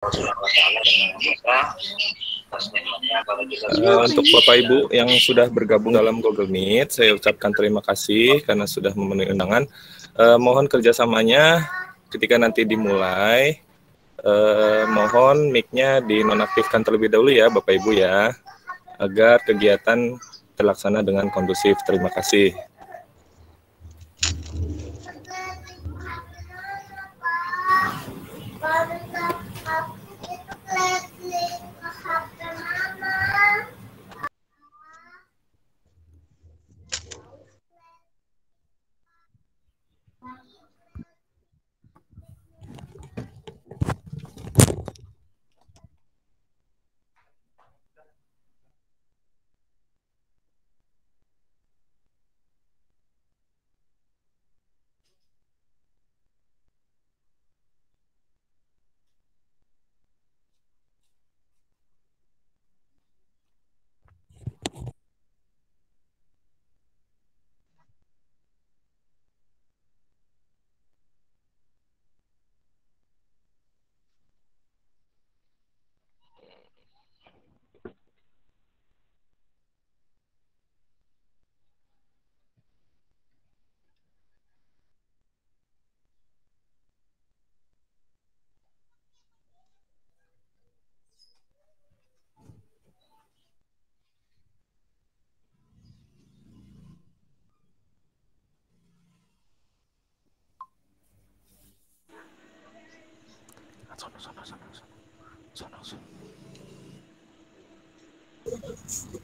Untuk Bapak Ibu yang sudah bergabung dalam Google Meet, saya ucapkan terima kasih karena sudah memenuhi undangan. Mohon kerjasamanya ketika nanti dimulai. Mohon mic-nya dinonaktifkan terlebih dahulu ya Bapak Ibu ya, agar kegiatan terlaksana dengan kondusif. Terima kasih.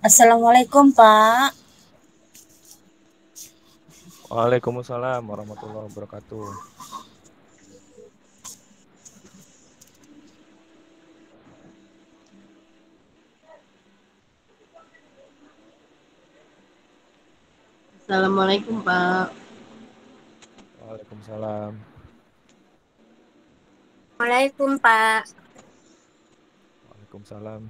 Assalamualaikum Pak. Waalaikumsalam warahmatullahi wabarakatuh. Assalamualaikum Pak. Waalaikumsalam. Assalamualaikum Pak. Waalaikumsalam.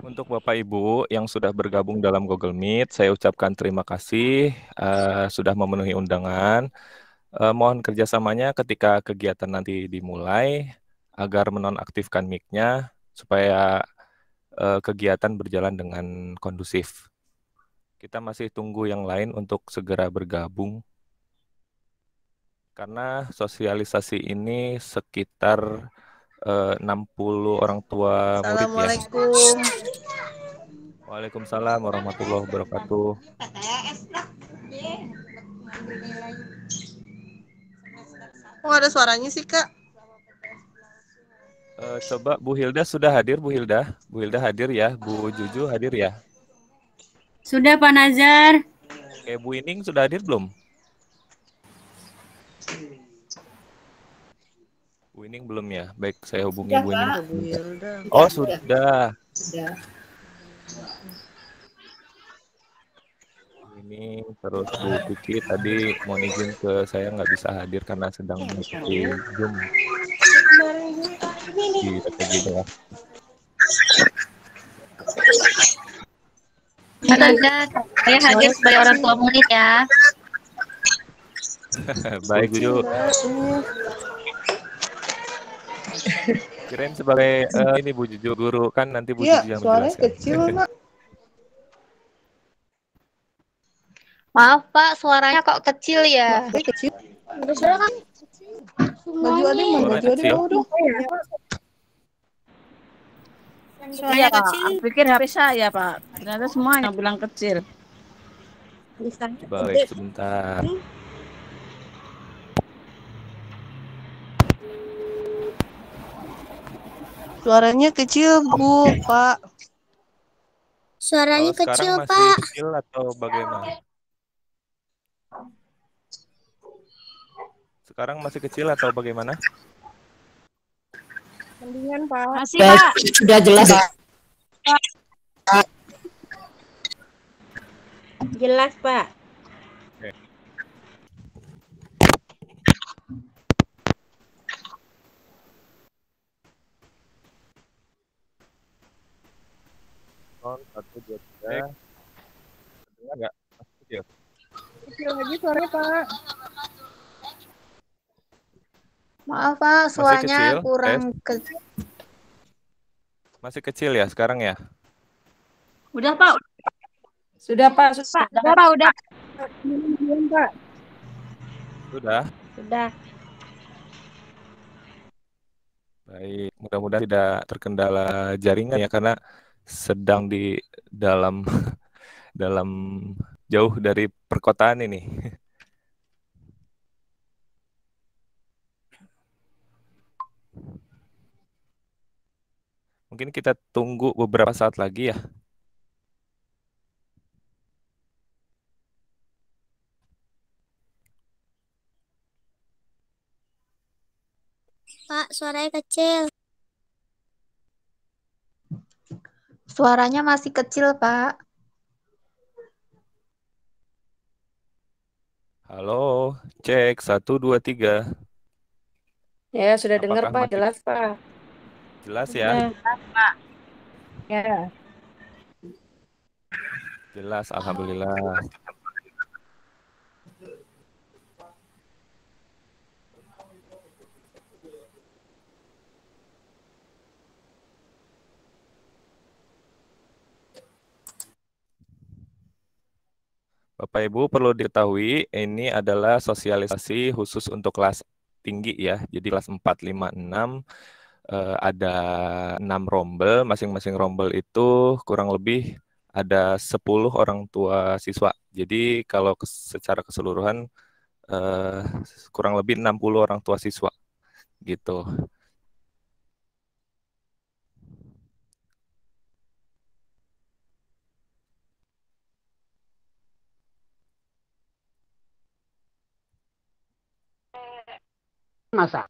Untuk Bapak Ibu yang sudah bergabung dalam Google Meet, saya ucapkan terima kasih sudah memenuhi undangan. Mohon kerjasamanya ketika kegiatan nanti dimulai agar menonaktifkan mic-nya supaya kegiatan berjalan dengan kondusif. Kita masih tunggu yang lain untuk segera bergabung karena sosialisasi ini sekitar 60 orang tua murid ya. Assalamualaikum. Waalaikumsalam warahmatullahi wabarakatuh. Kok ada suaranya sih, Kak? Coba Bu Hilda sudah hadir, Bu Hilda. Bu Hilda hadir ya, Bu Juju hadir ya. Sudah Pak Nazar. Oke, Bu Ining sudah hadir belum? Bu Ining belum ya. Baik, saya hubungi Bu Ining. Oh, sudah. Ini terus Bu Kiki tadi mau izin ke saya nggak bisa hadir karena sedang mengikuti Zoom di PTG ya. Pak Nazar, saya hadir sebagai orang tua murid ya. Baik, Juju. Kirain sebagai ini Bu Juju guru kan nanti Bu Juju yang suaranya menjelaskan. kecil, Nak. Maaf Pak, suaranya kok kecil ya? Kecil. Maju ada, maju ada. Suaranya kecil. Pikir HP saya, Pak. Ternyata semuanya bilang kecil. Baik, sebentar. Suaranya kecil, Bu, Pak. Suaranya Sekarang kecil, masih Pak. kecil atau bagaimana? Sekarang masih kecil atau bagaimana? Mendingan, Pak. Masih, Pak. Sudah jelas. Jelas, Pak. Satu, dua, tiga. Dengar nggak? Masih kecil. Kecil lagi suaranya, Pak. Maaf Pak, suaranya kecil? kurang kecil. Masih kecil ya sekarang ya? Udah, Pak. Sudah, Pak. Pak, udah, Pak, udah. Pak. Sudah. Sudah. Baik, mudah-mudahan tidak terkendala jaringan ya karena sedang di dalam dalam jauh dari perkotaan ini. Mungkin kita tunggu beberapa saat lagi ya. Pak, suaranya kecil. Suaranya masih kecil Pak. Halo, cek 1, 2, 3. Ya, sudah dengar, Apakah Pak. masih Jelas, Pak. jelas ya? Pak. Ya. Jelas, alhamdulillah. Bapak Ibu perlu diketahui ini adalah sosialisasi khusus untuk kelas tinggi ya. Jadi kelas 4, 5, 6 ada 6 rombel, masing-masing rombel itu kurang lebih ada 10 orang tua siswa. Jadi kalau secara keseluruhan kurang lebih 60 orang tua siswa gitu. Masa?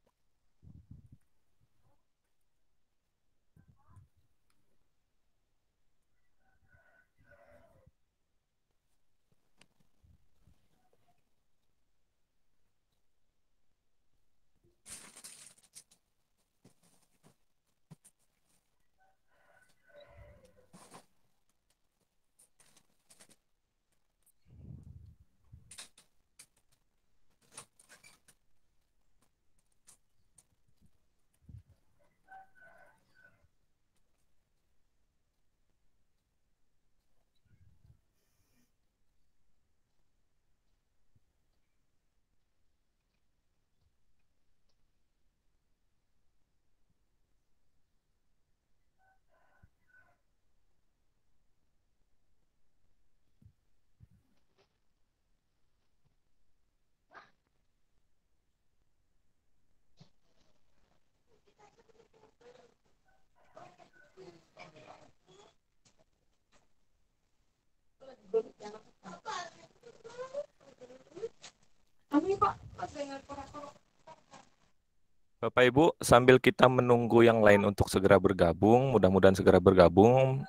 Bapak Ibu, sambil kita menunggu yang lain untuk segera bergabung, mudah-mudahan segera bergabung,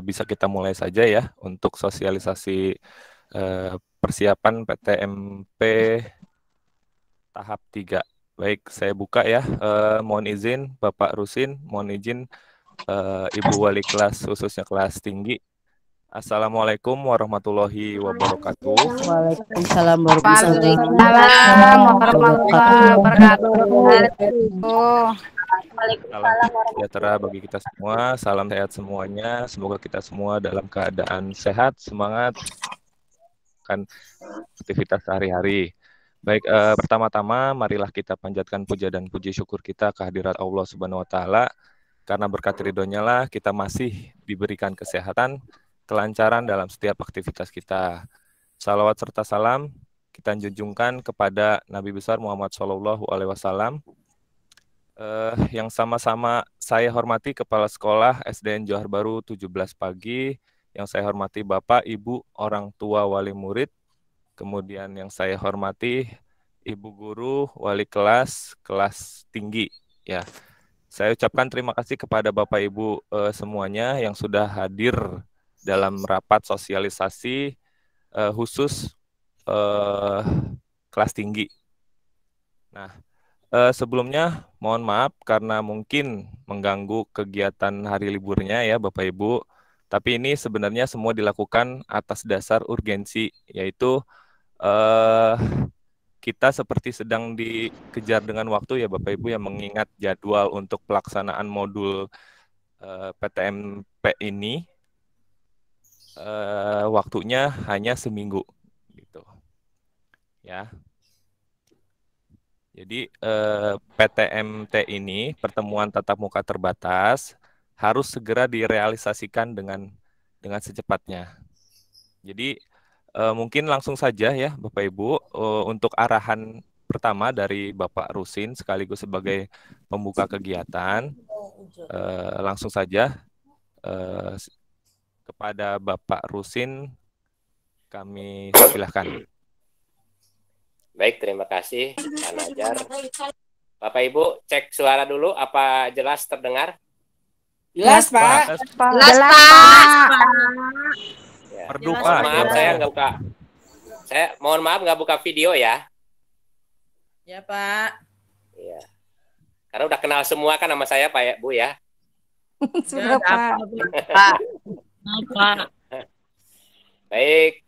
bisa kita mulai saja ya untuk sosialisasi persiapan PTMP tahap 3. Baik, saya buka ya. Mohon izin Bapak Rusin, mohon izin Ibu Wali kelas khususnya kelas tinggi. Assalamualaikum warahmatullahi wabarakatuh. Waalaikumsalam Waalaikumsalam warahmatullahi wabarakatuh. Salam sejahtera bagi kita semua, salam sehat semuanya. Semoga kita semua dalam keadaan sehat, semangat, kan aktivitas sehari-hari. Baik, pertama-tama marilah kita panjatkan puja dan puji syukur kita kehadirat Allah Subhanahu wa taala, karena berkat ridhonya lah kita masih diberikan kesehatan, kelancaran dalam setiap aktivitas kita. Salawat serta salam kita junjungkan kepada Nabi besar Muhammad SAW, yang sama-sama saya hormati Kepala Sekolah SDN Johar Baru 17 Pagi, yang saya hormati Bapak, Ibu, orang tua, wali murid, kemudian yang saya hormati Ibu Guru, wali kelas, kelas tinggi. Ya, saya ucapkan terima kasih kepada Bapak Ibu semuanya yang sudah hadir dalam rapat sosialisasi khusus kelas tinggi. Nah, sebelumnya mohon maaf karena mungkin mengganggu kegiatan hari liburnya ya Bapak Ibu. Tapi ini sebenarnya semua dilakukan atas dasar urgensi, yaitu kita seperti sedang dikejar dengan waktu ya Bapak Ibu, yang mengingat jadwal untuk pelaksanaan modul PTMP ini waktunya hanya seminggu gitu ya. Jadi PTMT ini, pertemuan tatap muka terbatas, harus segera direalisasikan dengan secepatnya. Jadi mungkin langsung saja ya Bapak Ibu, untuk arahan pertama dari Bapak Rusin sekaligus sebagai pembuka kegiatan, langsung saja kepada Bapak Rusin kami silahkan. Baik, terima kasih Pak Najar. Bapak Ibu cek suara dulu, apa jelas terdengar? Jelas, Pak. Jelas, Pak. Ya. Merdu, Mohon Pak. maaf saya nggak buka. Mohon maaf nggak buka video ya. Ya, Pak. Iya. Karena udah kenal semua kan nama saya Pak ya, Bu ya. Sudah, Pak. Baik,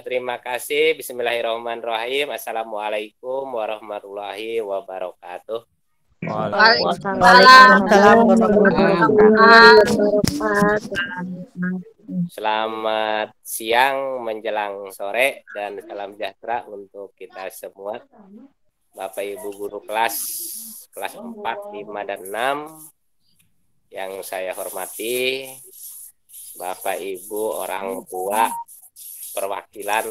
terima kasih. Bismillahirrahmanirrahim. Assalamualaikum warahmatullahi wabarakatuh. Waalaikumsalam warahmatullahi wabarakatuh. Selamat siang menjelang sore dan salam sejahtera untuk kita semua. Bapak Ibu guru kelas 4, 5, dan 6 yang saya hormati, Bapak Ibu orang tua perwakilan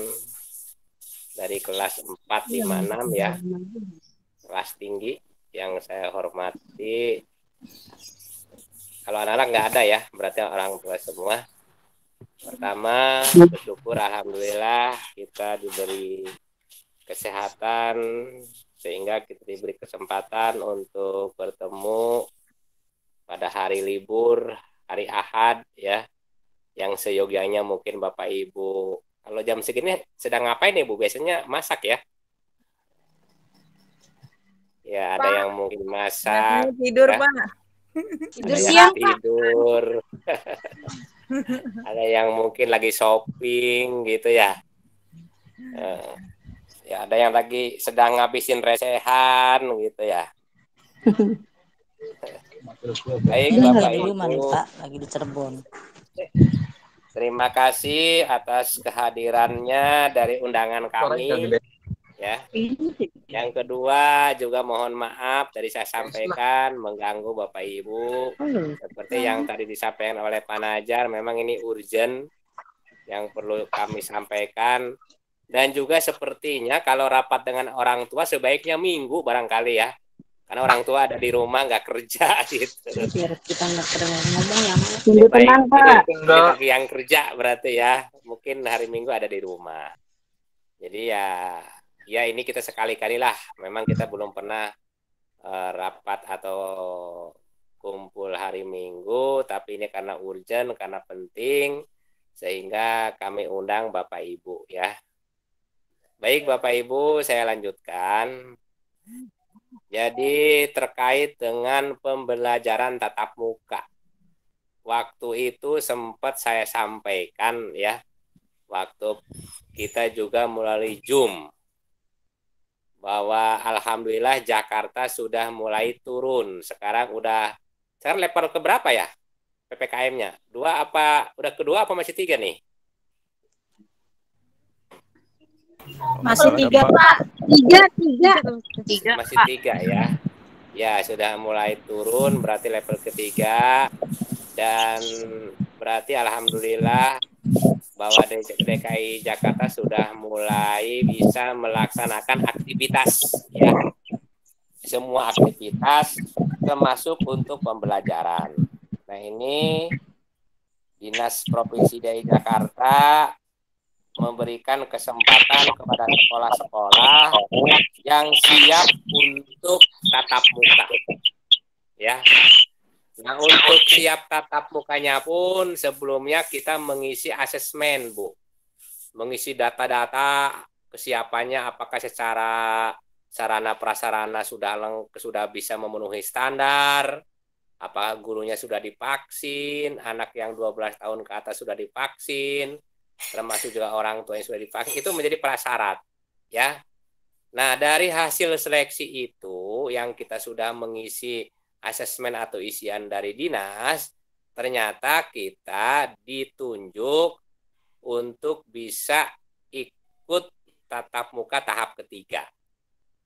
dari kelas 4, 5, 6 ya, kelas tinggi yang saya hormati. Kalau anak-anak nggak ada ya, berarti orang tua semua. Pertama, bersyukur alhamdulillah kita diberi kesehatan sehingga kita diberi kesempatan untuk bertemu pada hari libur, hari Ahad ya, yang seyogianya mungkin Bapak Ibu kalau jam segini sedang ngapain nih Bu? Biasanya masak ya? Ya, ada yang mungkin masak. Tidur, ya. Pak. Tidur siang, Pak. Tidur. Ada yang mungkin lagi shopping gitu ya. Ya, ada yang lagi sedang ngabisin recehan gitu ya. Baik, Bapak Ibu. Pak, lagi di Cirebon. Terima kasih atas kehadirannya dari undangan kami. Ya. Yang kedua juga mohon maaf tadi saya sampaikan mengganggu Bapak Ibu. Seperti yang tadi disampaikan oleh Pak Najar, memang ini urgent yang perlu kami sampaikan. Dan juga sepertinya kalau rapat dengan orang tua sebaiknya minggu barangkali ya. Karena orang tua ada di rumah nggak kerja gitu. Biar kita nggak pernah ngomong yang Lebih baik tenang, Pak. ini bagi yang kerja berarti ya, mungkin hari Minggu ada di rumah. Jadi ya ini kita sekali-kali lah. Memang kita belum pernah rapat atau kumpul hari Minggu, tapi ini karena urgent, karena penting, sehingga kami undang Bapak Ibu ya. Baik Bapak Ibu, saya lanjutkan. Jadi terkait dengan pembelajaran tatap muka. Waktu itu sempat saya sampaikan ya, waktu kita juga melalui Zoom, bahwa alhamdulillah Jakarta sudah mulai turun. Sekarang level ke berapa ya PPKM-nya? 2 apa? Udah kedua apa masih 3 nih? Masih 3, Pak. 3. Masih 3 ya. Ya, sudah mulai turun, berarti level ketiga. Dan berarti alhamdulillah bahwa DKI Jakarta sudah mulai bisa melaksanakan aktivitas ya. Semua aktivitas termasuk untuk pembelajaran. Nah, ini Dinas Provinsi DKI Jakarta memberikan kesempatan kepada sekolah-sekolah yang siap untuk tatap muka. Ya. Nah, untuk siap tatap mukanya pun sebelumnya kita mengisi asesmen, Bu. Mengisi data-data kesiapannya, apakah secara sarana prasarana sudah bisa memenuhi standar, apakah gurunya sudah divaksin, anak yang 12 tahun ke atas sudah divaksin, termasuk juga orang tua yang sudah divaksin, itu menjadi prasyarat, ya. Nah, dari hasil seleksi itu yang kita sudah mengisi asesmen atau isian dari dinas, ternyata kita ditunjuk untuk bisa ikut tatap muka tahap ketiga.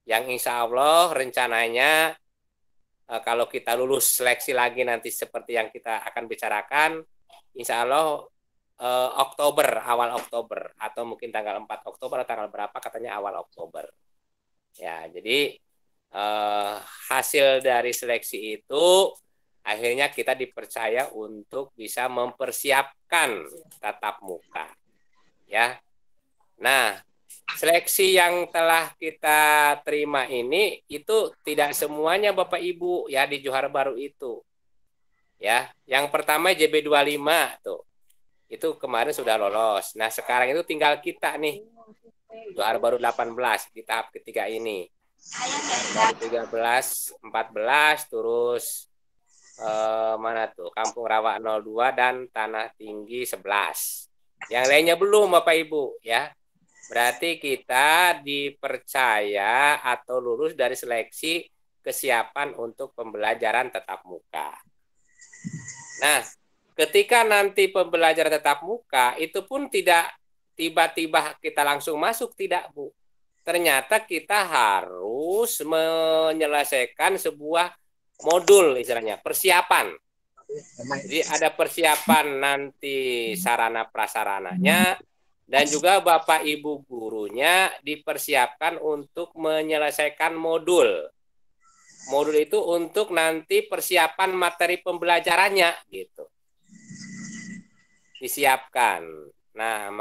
Yang insya Allah rencananya kalau kita lulus seleksi lagi nanti seperti yang kita akan bicarakan, insya Allah awal Oktober, atau mungkin tanggal 4 Oktober atau tanggal berapa, katanya awal Oktober. Ya, jadi hasil dari seleksi itu akhirnya kita dipercaya untuk bisa mempersiapkan tatap muka ya. Nah, seleksi yang telah kita terima ini itu tidak semuanya Bapak Ibu ya di Johar Baru itu ya. Yang pertama JB25 tuh itu kemarin sudah lolos. Nah, sekarang itu tinggal kita nih Johar Baru 18 di tahap ketiga ini. Dari 13, 14, terus mana tuh Kampung Rawa 02 dan Tanah Tinggi 11. Yang lainnya belum Bapak Ibu ya. Berarti kita dipercaya atau lulus dari seleksi kesiapan untuk pembelajaran tatap muka. Nah, ketika nanti pembelajaran tatap muka itu pun tidak tiba-tiba kita langsung masuk, tidak Bu. Ternyata kita harus menyelesaikan sebuah modul istilahnya, persiapan. Jadi ada persiapan nanti sarana prasarananya dan juga Bapak Ibu gurunya dipersiapkan untuk menyelesaikan modul. Modul itu untuk nanti persiapan materi pembelajarannya gitu. Disiapkan. Nah,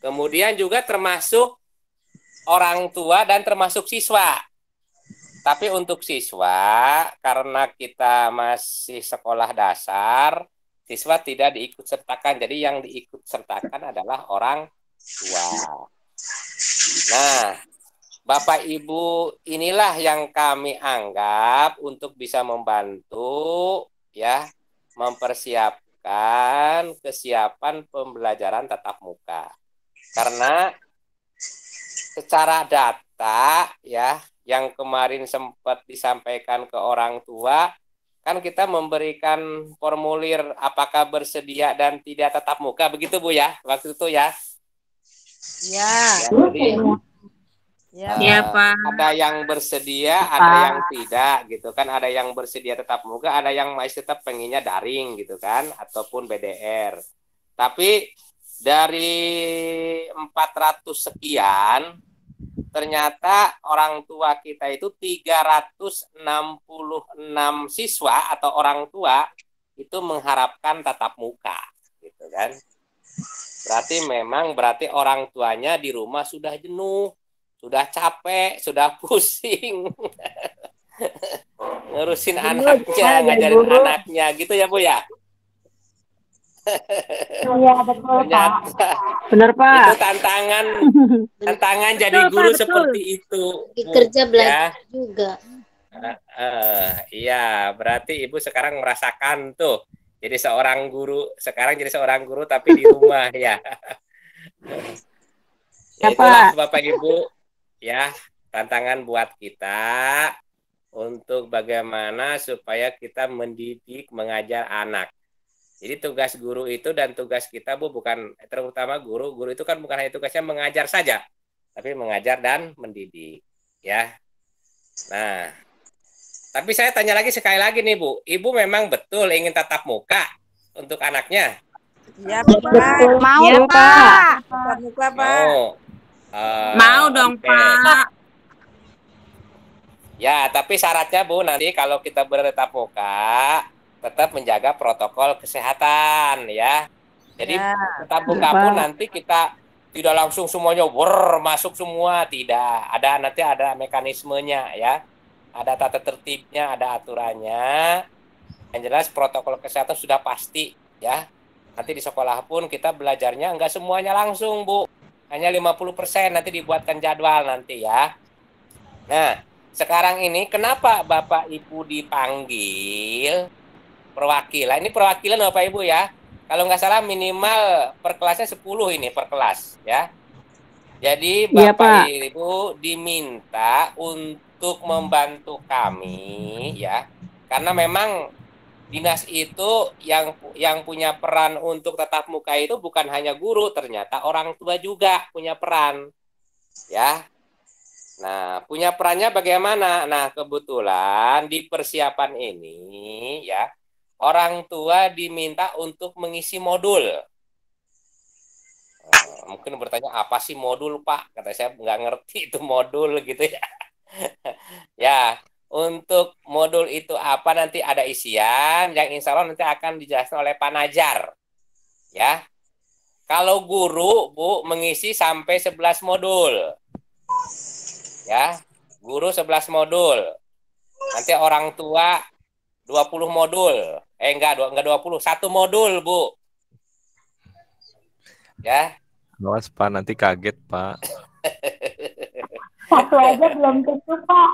kemudian juga termasuk orang tua dan termasuk siswa. Tapi untuk siswa, karena kita masih sekolah dasar, siswa tidak diikut sertakan. Jadi yang diikut sertakan adalah orang tua. Nah, Bapak Ibu inilah yang kami anggap untuk bisa membantu ya mempersiapkan kesiapan pembelajaran tatap muka. Karena secara data ya yang kemarin sempat disampaikan ke orang tua kan kita memberikan formulir apakah bersedia dan tidak tatap muka begitu Bu ya waktu itu ya. Ya. Ya, Pak. Ada yang bersedia, ada yang tidak gitu kan, ada yang bersedia tetap muka, ada yang masih tetap pengennya daring gitu kan ataupun BDR. Tapi dari 400 sekian ternyata orang tua kita itu 366 siswa atau orang tua itu mengharapkan tatap muka, gitu kan. Berarti orang tuanya di rumah sudah jenuh, sudah capek, sudah pusing. Ngurusin anaknya, ngajarin anaknya gitu ya Bu ya. Iya, betul, Pak. Bener, Pak. Itu tantangan jadi guru betul. seperti itu. Bu, Kerja ya. belajar juga. Iya, berarti Ibu sekarang merasakan tuh. Jadi seorang guru, sekarang jadi seorang guru tapi di rumah ya. Ya itulah Bapak Ibu ya, tantangan buat kita untuk bagaimana supaya kita mendidik, mengajar anak. Jadi tugas guru itu dan tugas kita Bu bukan terutama guru itu kan bukan hanya tugasnya mengajar saja, tapi mengajar dan mendidik ya. Nah, tapi saya tanya lagi sekali lagi nih Bu, Ibu memang betul ingin tatap muka untuk anaknya? Ya, Pak. Mau, Ya, Pak. Tatap muka, Pak. Mau dong, okay. Pak. Ya, tapi syaratnya Bu nanti kalau kita bertatap muka tetap menjaga protokol kesehatan ya. Jadi tatap muka pun nanti kita tidak langsung semuanya masuk semua, tidak. Nanti ada mekanismenya ya. Ada tata tertibnya, ada aturannya. Yang jelas protokol kesehatan sudah pasti ya. Nanti di sekolah pun kita belajarnya enggak semuanya langsung Bu. Hanya 50% nanti dibuatkan jadwal nanti ya. Nah, sekarang ini kenapa Bapak Ibu dipanggil perwakilan? Ini perwakilan Bapak Ibu ya. Kalau nggak salah minimal per kelasnya 10 ini per kelas ya. Jadi Bapak Ibu diminta untuk membantu kami ya. Karena memang dinas itu yang punya peran untuk tatap muka itu bukan hanya guru, ternyata orang tua juga punya peran. Ya. Nah, punya perannya bagaimana? Nah, kebetulan di persiapan ini ya, orang tua diminta untuk mengisi modul. Mungkin bertanya, apa sih modul, Pak? Kata saya nggak ngerti itu modul gitu ya. Ya, untuk modul itu apa nanti ada isian yang insya Allah nanti akan dijelaskan oleh Pak Najar. Ya. Kalau guru, Bu, mengisi sampai 11 modul. Ya, guru 11 modul. Nanti orang tua 20 modul. Enggak 20, 1 modul, Bu. Ya. Awas Pak, nanti kaget, Pak. Satu aja belum tentu, Pak.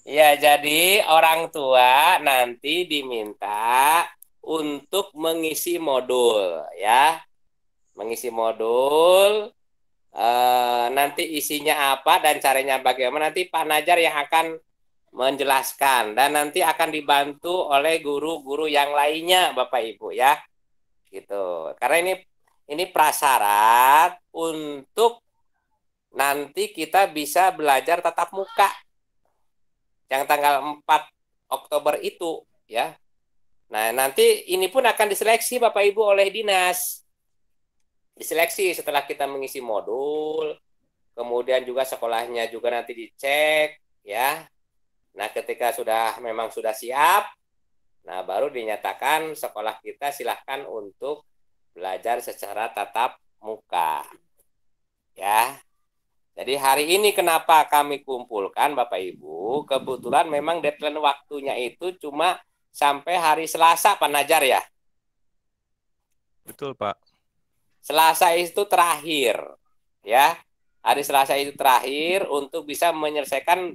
Ya, jadi orang tua nanti diminta untuk mengisi modul, ya. Mengisi modul. Nanti isinya apa dan caranya bagaimana nanti Pak Najar yang akan menjelaskan dan nanti akan dibantu oleh guru-guru yang lainnya Bapak Ibu ya gitu karena ini prasyarat untuk nanti kita bisa belajar tatap muka yang tanggal 4 Oktober itu ya. Nah nanti ini pun akan diseleksi Bapak Ibu oleh dinas. Diseleksi setelah kita mengisi modul, kemudian juga sekolahnya juga nanti dicek, ya. Nah, ketika memang sudah siap, nah baru dinyatakan sekolah kita silahkan untuk belajar secara tatap muka, ya. Jadi hari ini kenapa kami kumpulkan Bapak Ibu, kebetulan memang deadline waktunya itu cuma sampai hari Selasa Pak Najar ya. Betul Pak. Selasa itu terakhir, ya. Hari Selasa itu terakhir untuk bisa menyelesaikan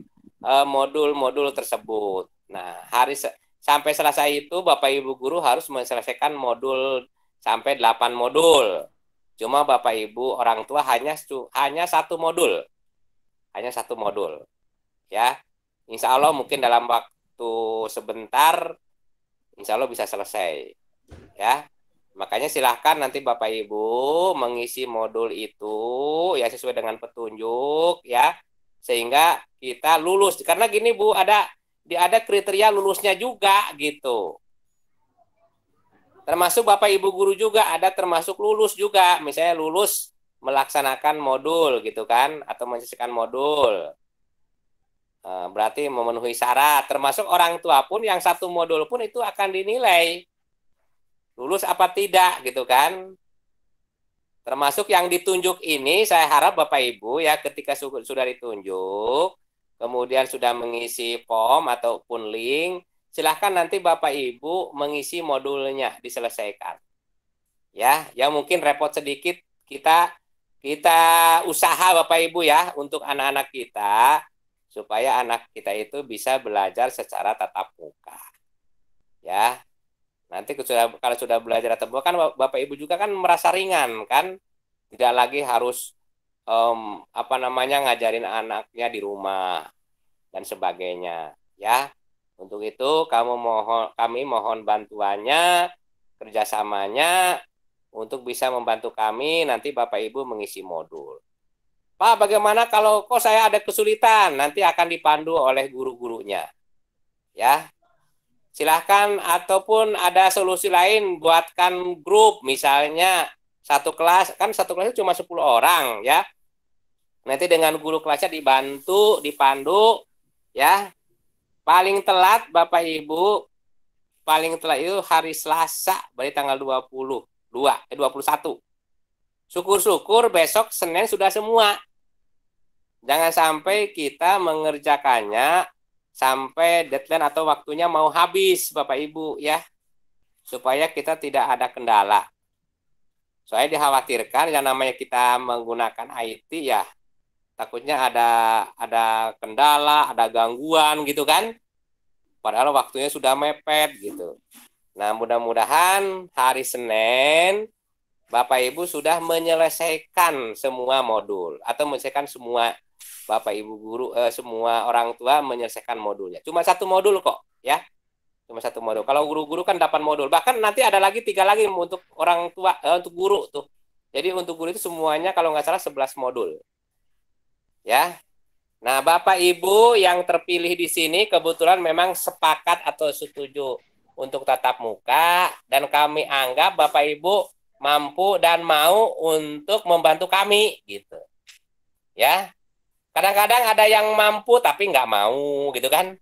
modul-modul tersebut. Nah, sampai Selasa itu Bapak Ibu guru harus menyelesaikan modul sampai 8 modul. Cuma Bapak Ibu orang tua hanya 1 modul. Hanya 1 modul. Ya. Insya Allah mungkin dalam waktu sebentar insya Allah bisa selesai. Ya. Makanya silahkan nanti Bapak Ibu mengisi modul itu ya sesuai dengan petunjuk ya sehingga kita lulus karena gini Bu ada kriteria lulusnya juga gitu. Termasuk Bapak Ibu guru juga ada termasuk lulus juga misalnya lulus melaksanakan modul gitu kan, atau menyelesaikan modul. Berarti memenuhi syarat, termasuk orang tua pun yang satu modul pun itu akan dinilai lulus apa tidak gitu kan. Termasuk yang ditunjuk ini, saya harap Bapak Ibu ya ketika sudah ditunjuk, kemudian sudah mengisi form ataupun link, silahkan nanti Bapak Ibu mengisi modulnya diselesaikan. Ya, yang mungkin repot sedikit kita usaha Bapak Ibu ya untuk anak-anak kita supaya anak kita itu bisa belajar secara tatap muka. Ya. Nanti kalau sudah belajar tatap muka kan Bapak Ibu juga kan merasa ringan kan, tidak lagi harus ngajarin anaknya di rumah dan sebagainya ya. Untuk itu kami mohon bantuannya, kerjasamanya untuk bisa membantu kami nanti Bapak Ibu mengisi modul. Pak, bagaimana kalau kok saya ada kesulitan? Nanti akan dipandu oleh guru-gurunya ya. Silahkan, ataupun ada solusi lain, buatkan grup, misalnya satu kelas itu cuma 10 orang ya. Nanti dengan guru kelasnya dipandu ya. Paling telat Bapak Ibu, paling telat itu hari Selasa, berarti tanggal 21. Syukur-syukur besok Senin sudah semua. Jangan sampai kita mengerjakannya sampai deadline atau waktunya mau habis Bapak Ibu ya, supaya kita tidak ada kendala. Soalnya dikhawatirkan yang namanya kita menggunakan IT ya, takutnya ada kendala, ada gangguan gitu kan, padahal waktunya sudah mepet gitu. Nah, mudah-mudahan hari Senin Bapak Ibu sudah menyelesaikan semua modul atau menyelesaikan semua Bapak Ibu guru, semua orang tua menyelesaikan modulnya. Cuma satu modul kok, ya. Cuma satu modul. Kalau guru-guru kan 8 modul. Bahkan nanti ada lagi 3 lagi untuk orang tua, untuk guru tuh. Jadi untuk guru itu semuanya kalau nggak salah 11 modul. Ya. Nah, Bapak Ibu yang terpilih di sini kebetulan memang sepakat atau setuju untuk tatap muka dan kami anggap Bapak Ibu mampu dan mau untuk membantu kami gitu. Ya. Kadang-kadang ada yang mampu tapi nggak mau gitu kan.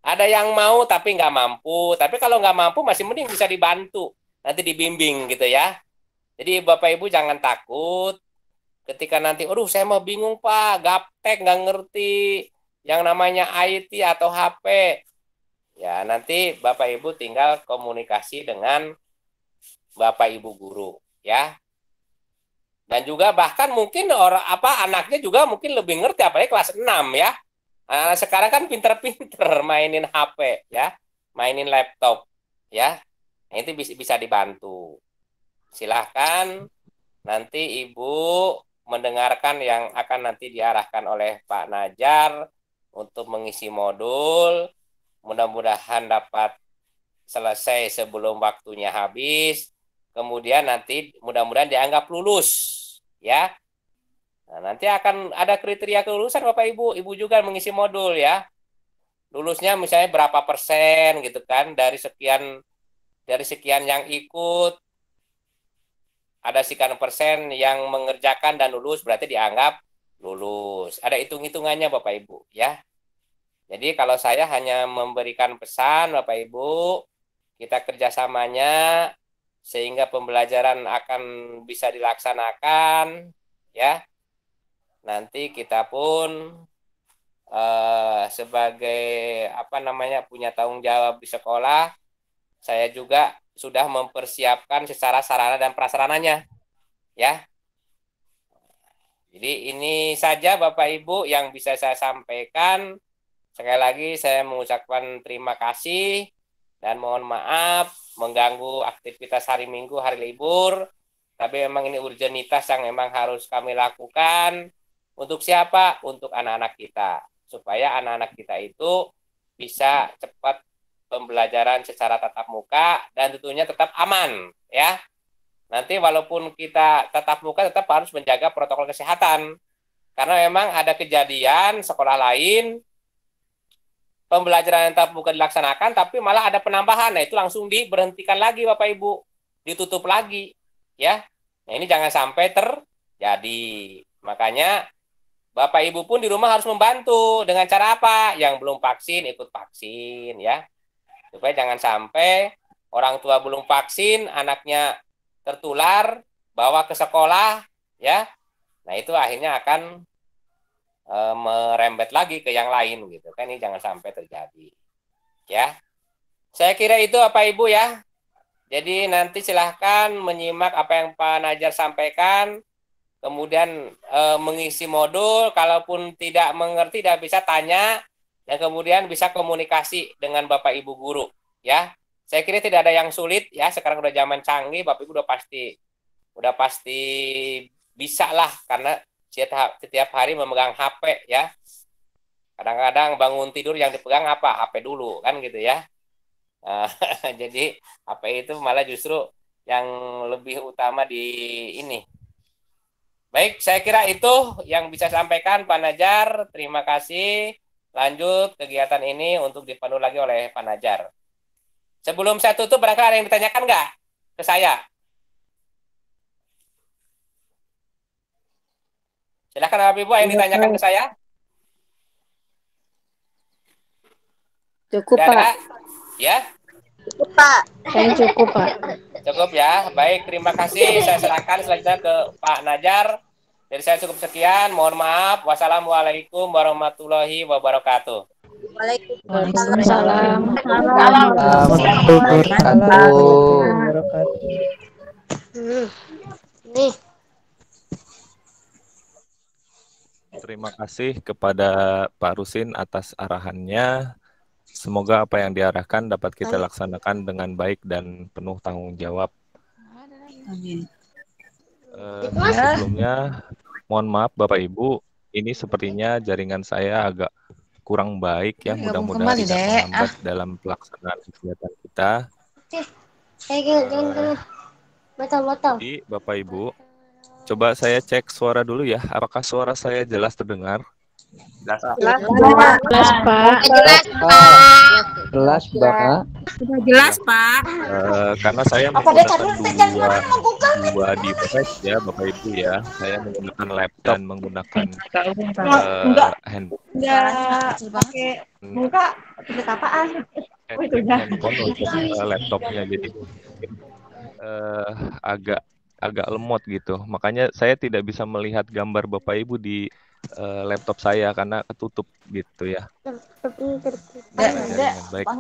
Ada yang mau tapi nggak mampu. Tapi kalau nggak mampu masih mending bisa dibantu. Nanti dibimbing gitu ya. Jadi Bapak Ibu jangan takut. Ketika nanti, aduh saya mau bingung Pak. Gaptek nggak ngerti. Yang namanya IT atau HP. Ya nanti Bapak Ibu tinggal komunikasi dengan Bapak Ibu guru. Ya. Dan juga bahkan mungkin anaknya juga mungkin lebih ngerti apalagi kelas 6 ya. Nah, sekarang kan pinter-pinter mainin HP ya, mainin laptop ya. Nah, itu bisa dibantu. Silahkan nanti Ibu mendengarkan yang akan nanti diarahkan oleh Pak Najar untuk mengisi modul. Mudah-mudahan dapat selesai sebelum waktunya habis. Kemudian nanti mudah-mudahan dianggap lulus. Ya, nah, nanti akan ada kriteria kelulusan Bapak Ibu. Ibu juga mengisi modul ya. Lulusnya misalnya berapa persen gitu kan dari sekian yang ikut. Ada sekian persen yang mengerjakan dan lulus berarti dianggap lulus. Ada hitung-hitungannya Bapak Ibu ya. Jadi kalau saya hanya memberikan pesan Bapak Ibu, kita kerjasamanya sehingga pembelajaran akan bisa dilaksanakan ya. Nanti kita pun sebagai punya tanggung jawab di sekolah, saya juga sudah mempersiapkan secara sarana dan prasarananya ya. Jadi ini saja Bapak Ibu yang bisa saya sampaikan. Sekali lagi saya mengucapkan terima kasih dan mohon maaf mengganggu aktivitas hari Minggu, hari libur. Tapi memang ini urgenitas yang memang harus kami lakukan. Untuk siapa? Untuk anak-anak kita. Supaya anak-anak kita itu bisa cepat pembelajaran secara tatap muka dan tentunya tetap aman. Ya. Nanti walaupun kita tatap muka tetap harus menjaga protokol kesehatan. Karena memang ada kejadian sekolah lain pembelajaran tatap muka dilaksanakan, tapi malah ada penambahan. Nah, itu langsung diberhentikan lagi, Bapak Ibu. Ditutup lagi. Ya. Nah, ini jangan sampai Jadi, makanya Bapak Ibu pun di rumah harus membantu dengan cara apa? Yang belum vaksin ikut vaksin ya. Supaya jangan sampai orang tua belum vaksin, anaknya tertular, bawa ke sekolah ya. Nah, itu akhirnya akan merembet lagi ke yang lain gitu kan. Ini jangan sampai terjadi. Ya. Saya kira itu Bapak Ibu ya. Jadi nanti silahkan menyimak apa yang Pak Najar sampaikan. Kemudian mengisi modul, kalaupun tidak mengerti tidak bisa tanya, dan kemudian bisa komunikasi dengan Bapak Ibu guru ya. Saya kira tidak ada yang sulit ya, sekarang udah zaman canggih, Bapak Ibu udah pasti bisa lah, karena setiap hari memegang HP ya. Kadang-kadang bangun tidur yang dipegang apa? HP dulu kan gitu ya. Jadi HP itu malah justru yang lebih utama di ini. Baik, saya kira itu yang bisa sampaikan Pak Najar. Terima kasih. Lanjut kegiatan ini untuk dipandu lagi oleh Pak Najar. Sebelum saya tutup, barangkali ada yang ditanyakan nggak ke saya? Silakan Bapak Ibu, yang ditanyakan ke saya. Cukup, Tidak ada? Pak. Ya? Cukup, Pak. Saya cukup, Pak. Cukup ya. Baik, terima kasih. Saya serahkan selanjutnya ke Pak Najar. Dari saya cukup sekian. Mohon maaf. Wassalamualaikum warahmatullahi wabarakatuh. Waalaikumsalam. Nih. Terima kasih kepada Pak Rusin atas arahannya. Semoga apa yang diarahkan dapat kita laksanakan dengan baik dan penuh tanggung jawab. Sebelumnya, mohon maaf Bapak Ibu, ini sepertinya jaringan saya agak kurang baik ya. Mudah-mudahan tidak menghambat dalam pelaksanaan kegiatan kita. Jadi Bapak Ibu, coba saya cek suara dulu ya. Apakah suara saya jelas terdengar? Jelas, Pak. Jelas, Pak. Sudah jelas, Pak. Karena saya menggunakan dua device ya Bapak Ibu ya. Saya menggunakan laptop dan menggunakan handphone. Enggak pakai muka pakai apaan? Handphone untuk laptopnya, jadi agak lemot gitu. Makanya saya tidak bisa melihat gambar Bapak Ibu di laptop saya karena ketutup gitu ya. Baik.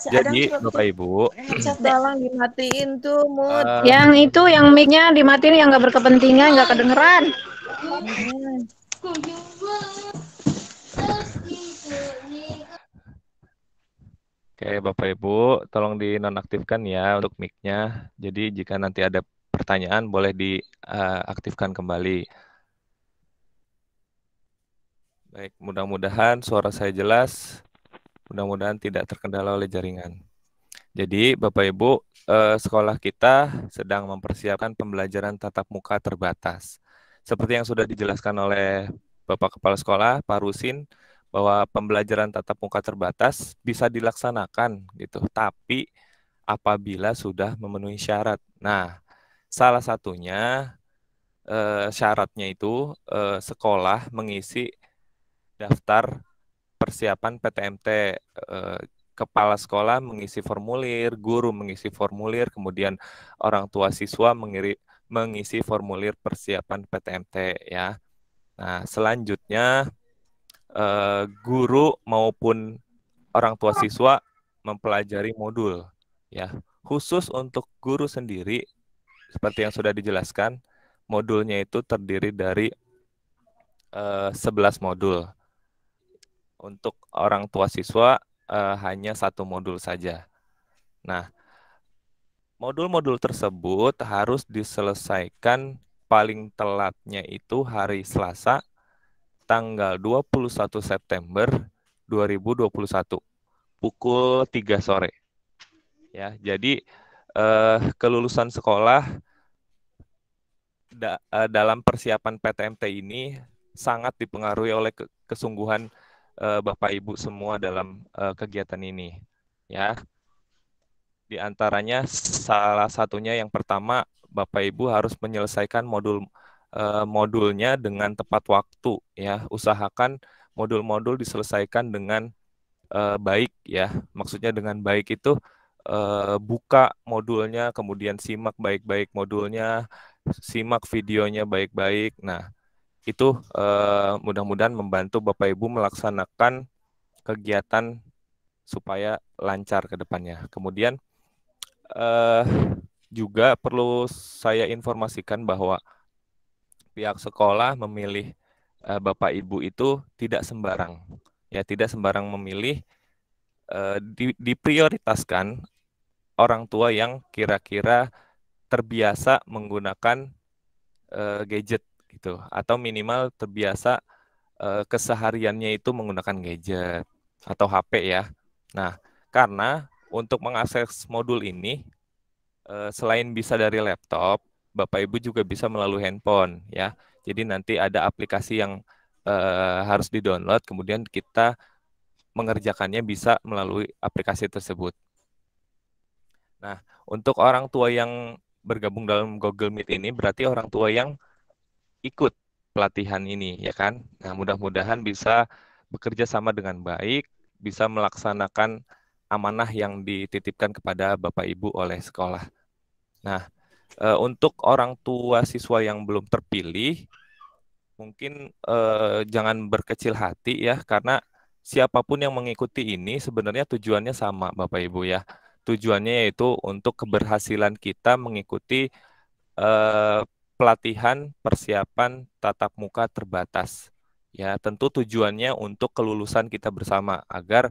Jadi Bapak Ibu, Tolong dimatiin tuh, Mut. Yang itu, yang mic-nya dimatiin, yang nggak berkepentingan, nggak kedengeran. Oke Bapak Ibu, tolong dinonaktifkan ya untuk mic-nya. Jadi jika nanti ada pertanyaan boleh diaktifkan kembali. Baik, mudah-mudahan suara saya jelas. Mudah-mudahan tidak terkendala oleh jaringan. Jadi Bapak Ibu, sekolah kita sedang mempersiapkan pembelajaran tatap muka terbatas. Seperti yang sudah dijelaskan oleh Bapak Kepala Sekolah, Pak Rusin, bahwa pembelajaran tatap muka terbatas bisa dilaksanakan gitu, tapi apabila sudah memenuhi syarat. Nah, salah satunya syaratnya itu sekolah mengisi daftar persiapan PTMT, kepala sekolah mengisi formulir, guru mengisi formulir, kemudian orang tua siswa mengisi formulir persiapan PTMT ya. Nah, selanjutnya guru maupun orang tua siswa mempelajari modul ya. Khusus untuk guru sendiri, seperti yang sudah dijelaskan, modulnya itu terdiri dari 11 modul. Untuk orang tua siswa hanya 1 modul saja. Nah, modul-modul tersebut harus diselesaikan paling telatnya itu hari Selasa tanggal 21 September 2021 pukul 3 sore. Ya, jadi kelulusan sekolah dalam persiapan PTMT ini sangat dipengaruhi oleh kesungguhan Bapak Ibu semua dalam kegiatan ini ya. Di antaranya salah satunya yang pertama, Bapak Ibu harus menyelesaikan modul modulnya dengan tepat waktu ya. Usahakan modul-modul diselesaikan dengan baik ya. Maksudnya dengan baik itu buka modulnya, kemudian simak baik-baik modulnya, simak videonya baik-baik. Nah, itu mudah-mudahan membantu Bapak Ibu melaksanakan kegiatan supaya lancar ke depannya. Kemudian juga perlu saya informasikan bahwa pihak sekolah memilih Bapak Ibu itu tidak sembarang. Ya, tidak sembarang memilih, diprioritaskan orang tua yang kira-kira terbiasa menggunakan gadget gitu, atau minimal terbiasa kesehariannya itu menggunakan gadget atau HP ya. Nah, karena untuk mengakses modul ini selain bisa dari laptop, Bapak Ibu juga bisa melalui handphone ya. Jadi nanti ada aplikasi yang harus di-download, kemudian kita mengerjakannya bisa melalui aplikasi tersebut. Nah, untuk orang tua yang bergabung dalam Google Meet ini berarti orang tua yang ikut pelatihan ini ya kan. Nah, mudah-mudahan bisa bekerja sama dengan baik, bisa melaksanakan amanah yang dititipkan kepada Bapak Ibu oleh sekolah. Nah, untuk orang tua siswa yang belum terpilih, mungkin jangan berkecil hati ya, karena siapapun yang mengikuti ini sebenarnya tujuannya sama Bapak Ibu ya. Tujuannya yaitu untuk keberhasilan kita mengikuti pelatihan persiapan tatap muka terbatas. Ya, tentu tujuannya untuk kelulusan kita bersama agar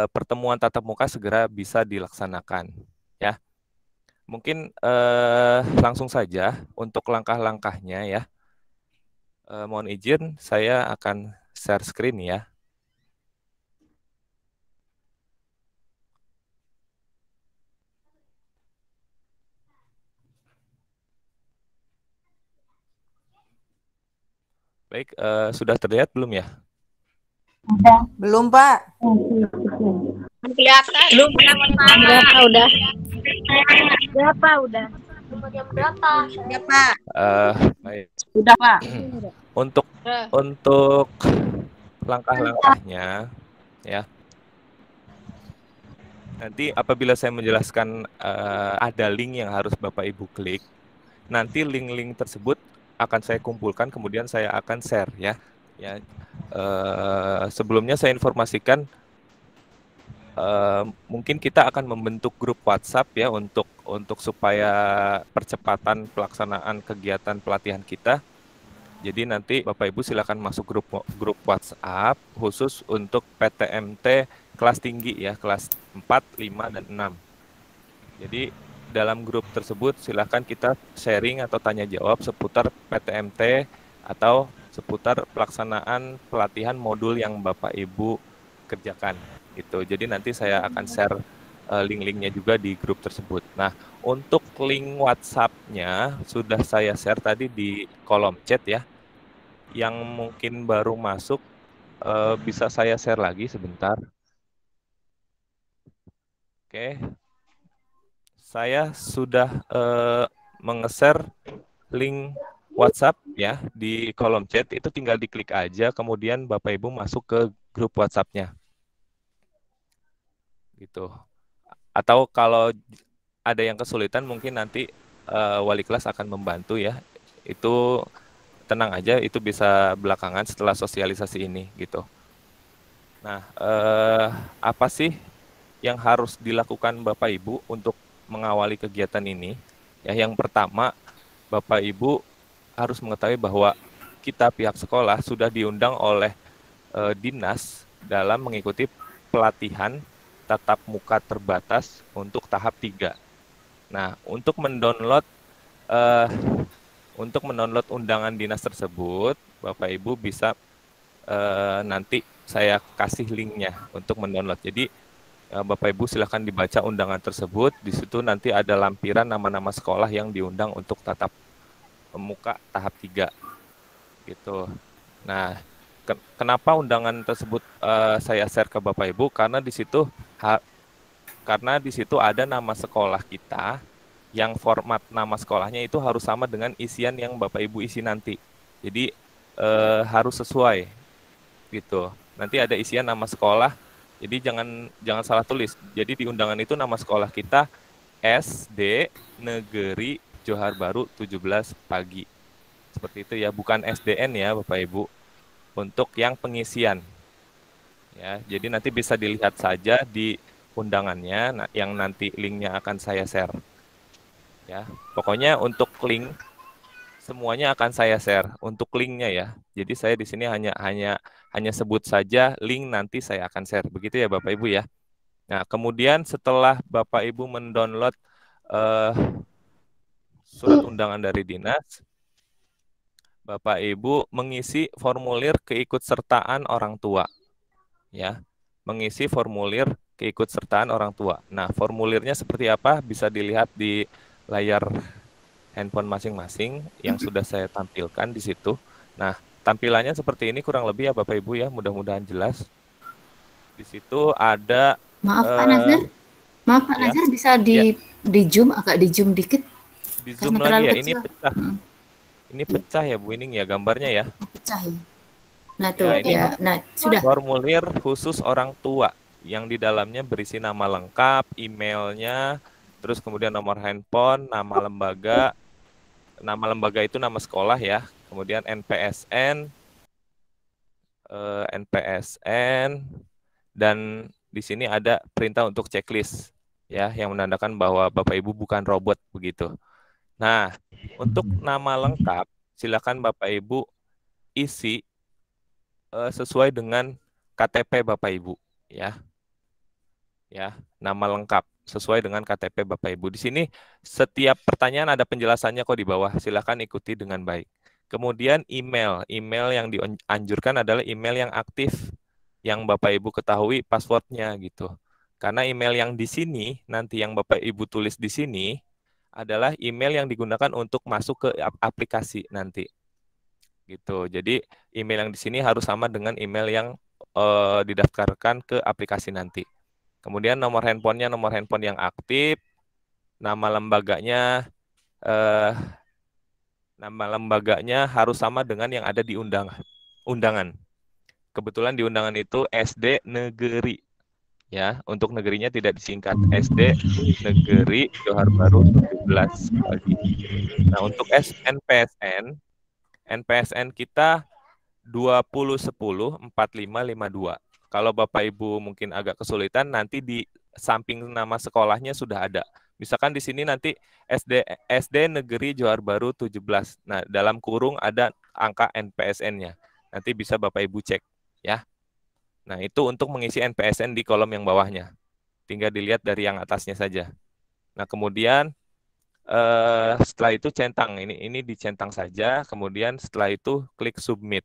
pertemuan tatap muka segera bisa dilaksanakan. Ya, mungkin langsung saja untuk langkah-langkahnya ya. Mohon izin, saya akan share screen ya. Baik, sudah terlihat belum ya? Belum, Pak. Kelihatan. Belum. Berapa udah? Berapa udah? Berapa? Ya, Pak. Baik. Udah, Pak. Untuk langkah-langkahnya ya. Nanti apabila saya menjelaskan ada link yang harus Bapak Ibu klik, nanti link-link tersebut akan saya kumpulkan, kemudian saya akan share ya. Ya, sebelumnya saya informasikan mungkin kita akan membentuk grup WhatsApp ya untuk supaya percepatan pelaksanaan kegiatan pelatihan kita. Jadi nanti Bapak Ibu silakan masuk grup WhatsApp khusus untuk PTMT kelas tinggi ya, kelas 4, 5, dan 6. Jadi dalam grup tersebut silakan kita sharing atau tanya jawab seputar PTMT atau seputar pelaksanaan pelatihan modul yang Bapak Ibu kerjakan gitu. Jadi nanti saya akan share link-linknya juga di grup tersebut. Nah, untuk link WhatsApp-nya sudah saya share tadi di kolom chat ya. Yang mungkin baru masuk bisa saya share lagi sebentar. Oke. Saya sudah menge-share link WhatsApp ya di kolom chat, itu tinggal diklik aja, kemudian Bapak Ibu masuk ke grup WhatsApp-nya. Gitu. Atau kalau ada yang kesulitan mungkin nanti wali kelas akan membantu ya. Itu tenang aja, itu bisa belakangan setelah sosialisasi ini gitu. Nah, apa sih yang harus dilakukan Bapak Ibu untuk mengawali kegiatan ini? Ya, yang pertama, Bapak Ibu harus mengetahui bahwa kita pihak sekolah sudah diundang oleh dinas dalam mengikuti pelatihan tatap muka terbatas untuk tahap 3. Nah, untuk mendownload undangan dinas tersebut, Bapak Ibu bisa nanti saya kasih linknya untuk mendownload. Jadi Bapak Ibu silahkan dibaca undangan tersebut. Di situ nanti ada lampiran nama-nama sekolah yang diundang untuk tatap muka tahap 3 gitu. Nah, kenapa undangan tersebut saya share ke Bapak Ibu? Karena di situ ada nama sekolah kita yang format nama sekolahnya itu harus sama dengan isian yang Bapak Ibu isi nanti. Jadi harus sesuai gitu. Nanti ada isian nama sekolah. Jadi jangan salah tulis. Jadi di undangan itu nama sekolah kita SD Negeri Johar Baru 17 Pagi. Seperti itu ya, bukan SDN ya Bapak Ibu. Untuk yang pengisian. Ya, jadi nanti bisa dilihat saja di undangannya yang nanti linknya akan saya share. Ya, pokoknya untuk link semuanya akan saya share untuk linknya ya. Jadi saya di sini hanya sebut saja link, nanti saya akan share. Begitu ya Bapak Ibu ya. Nah, kemudian setelah Bapak Ibu mendownload surat undangan dari dinas, Bapak Ibu mengisi formulir keikutsertaan orang tua. Ya, mengisi formulir keikutsertaan orang tua. Nah, formulirnya seperti apa bisa dilihat di layar handphone masing-masing yang sudah saya tampilkan di situ. Nah, tampilannya seperti ini kurang lebih ya Bapak Ibu ya, mudah-mudahan jelas. Di situ ada Maaf Pak Nazar. Maaf Pak Nazar, bisa di zoom, agak di zoom dikit. Di zoom lagi ya, ini pecah. Ini pecah ya Bu Ining ya gambarnya ya. Pecah ya. Nah tuh ya, nah sudah. Formulir khusus orang tua yang di dalamnya berisi nama lengkap, emailnya, terus kemudian nomor handphone, nama lembaga itu nama sekolah ya, kemudian NPSN, dan di sini ada perintah untuk checklist ya, yang menandakan bahwa Bapak Ibu bukan robot begitu. Nah, untuk nama lengkap silakan Bapak Ibu isi sesuai dengan KTP Bapak Ibu ya. Ya, nama lengkap sesuai dengan KTP Bapak Ibu. Di sini setiap pertanyaan ada penjelasannya kok di bawah. Silakan ikuti dengan baik. Kemudian email yang dianjurkan adalah email yang aktif, yang Bapak Ibu ketahui passwordnya gitu. Karena email yang di sini nanti yang Bapak Ibu tulis di sini adalah email yang digunakan untuk masuk ke aplikasi nanti. Gitu. Jadi email yang di sini harus sama dengan email yang didaftarkan ke aplikasi nanti. Kemudian nomor handphonenya nomor handphone yang aktif, nama lembaganya harus sama dengan yang ada di undangan. Kebetulan di undangan itu SD Negeri ya, untuk negerinya tidak disingkat, SD Negeri Johar Baru 17 Pagi. Nah, untuk NPSN kita 2010-4552. Kalau Bapak Ibu mungkin agak kesulitan, nanti di samping nama sekolahnya sudah ada. Misalkan di sini nanti SD Negeri Johar Baru 17. Nah, dalam kurung ada angka NPSN-nya. Nanti bisa Bapak Ibu cek ya. Nah, itu untuk mengisi NPSN di kolom yang bawahnya. Tinggal dilihat dari yang atasnya saja. Nah, kemudian setelah itu centang, ini dicentang saja, kemudian setelah itu klik submit.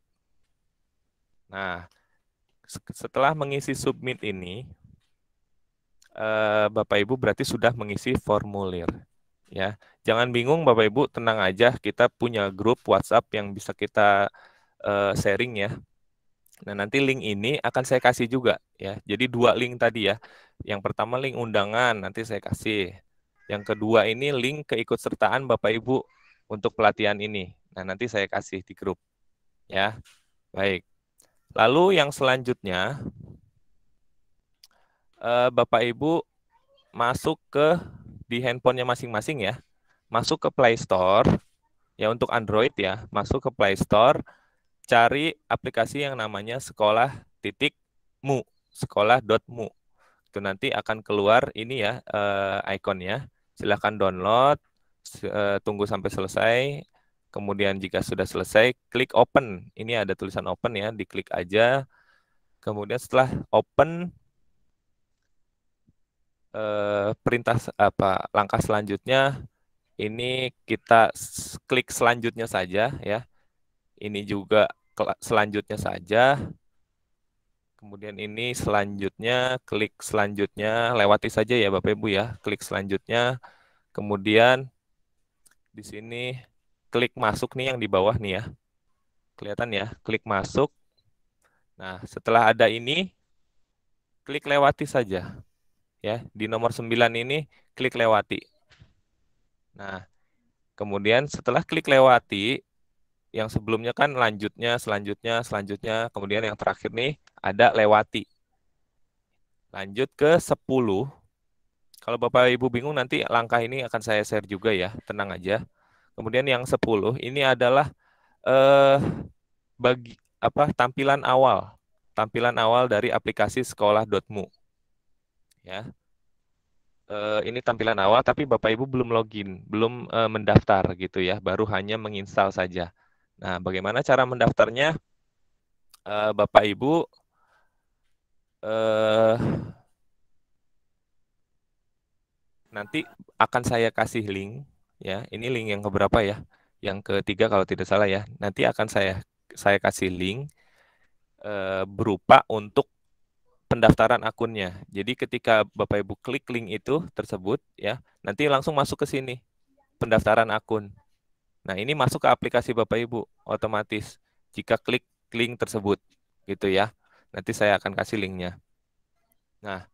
Nah, setelah mengisi submit ini, Bapak Ibu berarti sudah mengisi formulir. Ya, jangan bingung Bapak Ibu, tenang aja, kita punya grup WhatsApp yang bisa kita sharing ya. Nah, nanti link ini akan saya kasih juga ya. Jadi 2 link tadi ya. Yang pertama link undangan, nanti saya kasih. Yang kedua ini link keikutsertaan Bapak Ibu untuk pelatihan ini. Nah, nanti saya kasih di grup. Ya. Baik. Lalu yang selanjutnya Bapak Ibu masuk di handphonenya masing-masing ya. Masuk ke Play Store. Ya, untuk Android ya, masuk ke Play Store, cari aplikasi yang namanya sekolah.mu, sekolah.mu. Itu nanti akan keluar ini ya ikonnya. Silakan download, tunggu sampai selesai. Kemudian jika sudah selesai, klik open. Ini ada tulisan open ya, diklik aja. Kemudian setelah open, langkah selanjutnya ini kita klik selanjutnya saja ya. Ini juga selanjutnya saja. Kemudian ini selanjutnya, klik selanjutnya, lewati saja ya Bapak Ibu ya, klik selanjutnya. Kemudian di sini klik masuk nih yang di bawah nih ya. Kelihatan ya, klik masuk. Nah, setelah ada ini, klik lewati saja. Ya, di nomor 9 ini klik lewati. Nah, kemudian setelah klik lewati, yang sebelumnya kan lanjutnya, selanjutnya, kemudian yang terakhir nih ada lewati. Lanjut ke 10. Kalau Bapak Ibu bingung nanti langkah ini akan saya share juga ya, tenang aja. Kemudian yang 10 ini adalah tampilan awal dari aplikasi sekolah.mu. Ya. Ini tampilan awal tapi Bapak Ibu belum login, belum mendaftar gitu ya, baru hanya menginstal saja. Nah, bagaimana cara mendaftarnya? Bapak Ibu nanti akan saya kasih link ya. Ini link yang keberapa ya? Yang ketiga kalau tidak salah ya. Nanti akan saya kasih link berupa untuk pendaftaran akunnya. Jadi ketika Bapak Ibu klik link itu tersebut ya, nanti langsung masuk ke sini pendaftaran akun. Nah, ini masuk ke aplikasi Bapak Ibu otomatis jika klik link tersebut gitu ya. Nanti saya akan kasih linknya. Nah,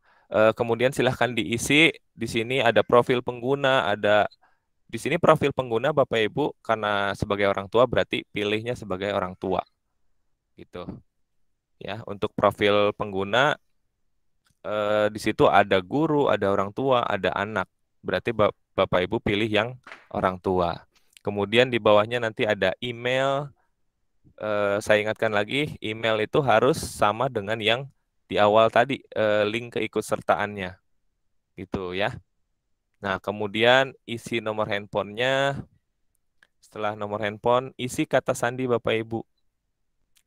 kemudian silahkan diisi. Di sini ada profil pengguna, di sini profil pengguna Bapak Ibu karena sebagai orang tua berarti pilihnya sebagai orang tua. Gitu. Ya, untuk profil pengguna di situ ada guru, ada orang tua, ada anak. Berarti Bapak Ibu pilih yang orang tua. Kemudian di bawahnya nanti ada email. Saya ingatkan lagi, email itu harus sama dengan yang di awal tadi, link keikutsertaannya. Gitu ya. Nah, kemudian isi nomor handphonenya. Setelah nomor handphone, isi kata sandi Bapak Ibu.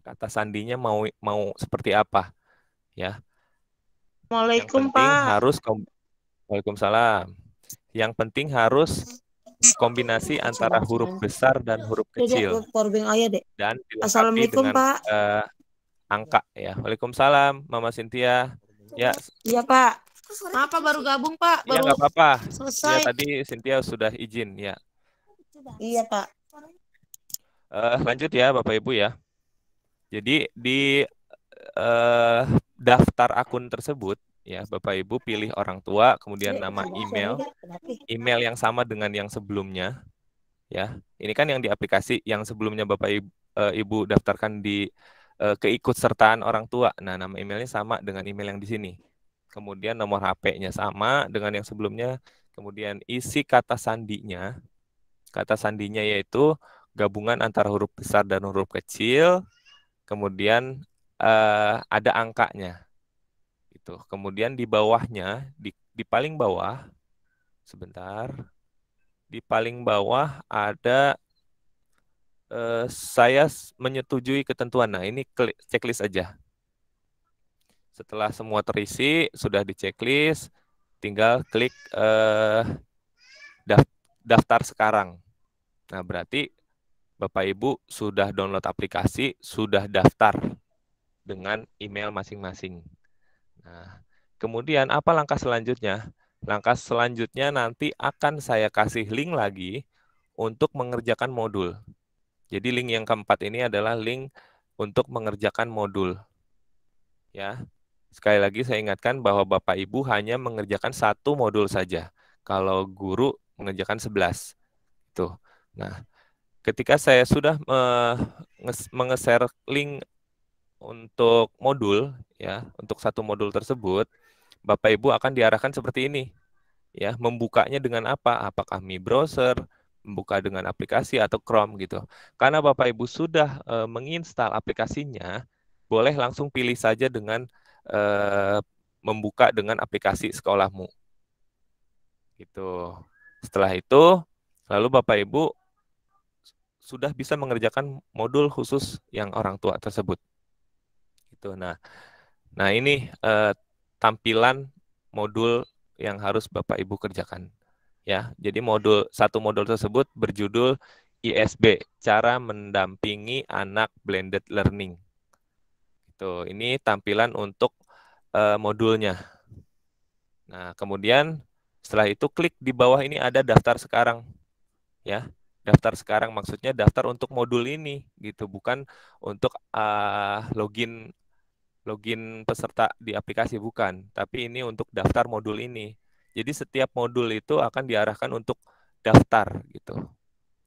Kata sandinya mau seperti apa? Ya. Assalamualaikum, Yang penting Pak. harus Waalaikumsalam. Yang penting harus kombinasi antara huruf besar dan huruf kecil. Dan dilengkapi Assalamualaikum, dengan Pak. angka ya. Waalaikumsalam, Mama Cynthia. Ya. Iya, Pak. Apa baru gabung, Pak? Ya, Baru nggak apa-apa. selesai. Ya, tadi Cynthia sudah izin ya. Iya, Pak. Lanjut ya, Bapak Ibu ya. Jadi di daftar akun tersebut ya, Bapak Ibu pilih orang tua, kemudian nama email yang sama dengan yang sebelumnya ya. Ini kan yang di aplikasi, yang sebelumnya Bapak Ibu daftarkan di keikutsertaan orang tua. Nah, nama emailnya sama dengan email yang di sini. Kemudian nomor HP-nya sama dengan yang sebelumnya. Kemudian isi kata sandinya. Kata sandinya yaitu gabungan antara huruf besar dan huruf kecil. Kemudian ada angkanya. Gitu. Kemudian di bawahnya, di paling bawah, sebentar. Di paling bawah ada saya menyetujui ketentuan. Nah, ini checklist aja. Setelah semua terisi, sudah di checklist, tinggal klik daftar sekarang. Nah, berarti Bapak Ibu sudah download aplikasi, sudah daftar dengan email masing-masing. Nah, kemudian apa langkah selanjutnya? Langkah selanjutnya nanti akan saya kasih link lagi untuk mengerjakan modul. Jadi link yang keempat ini adalah link untuk mengerjakan modul. Ya, sekali lagi saya ingatkan bahwa Bapak Ibu hanya mengerjakan satu modul saja. Kalau guru mengerjakan 11. Tuh. Nah, ketika saya sudah menge-share link untuk modul, ya, untuk satu modul tersebut, Bapak Ibu akan diarahkan seperti ini. Ya, membukanya dengan apa? Apakah Mi Browser, membuka dengan aplikasi atau Chrome gitu. Karena Bapak Ibu sudah menginstal aplikasinya, boleh langsung pilih saja dengan membuka dengan aplikasi sekolahmu. Gitu. Setelah itu, lalu Bapak Ibu sudah bisa mengerjakan modul khusus yang orang tua tersebut. Gitu. Nah ini tampilan modul yang harus Bapak Ibu kerjakan. Ya, jadi satu modul tersebut berjudul ISB, cara mendampingi anak blended learning. Gitu. Ini tampilan untuk modulnya. Nah, kemudian setelah itu klik di bawah ini ada daftar sekarang. Ya, daftar sekarang maksudnya daftar untuk modul ini gitu, bukan untuk login peserta di aplikasi, bukan, tapi ini untuk daftar modul ini. Jadi setiap modul itu akan diarahkan untuk daftar gitu.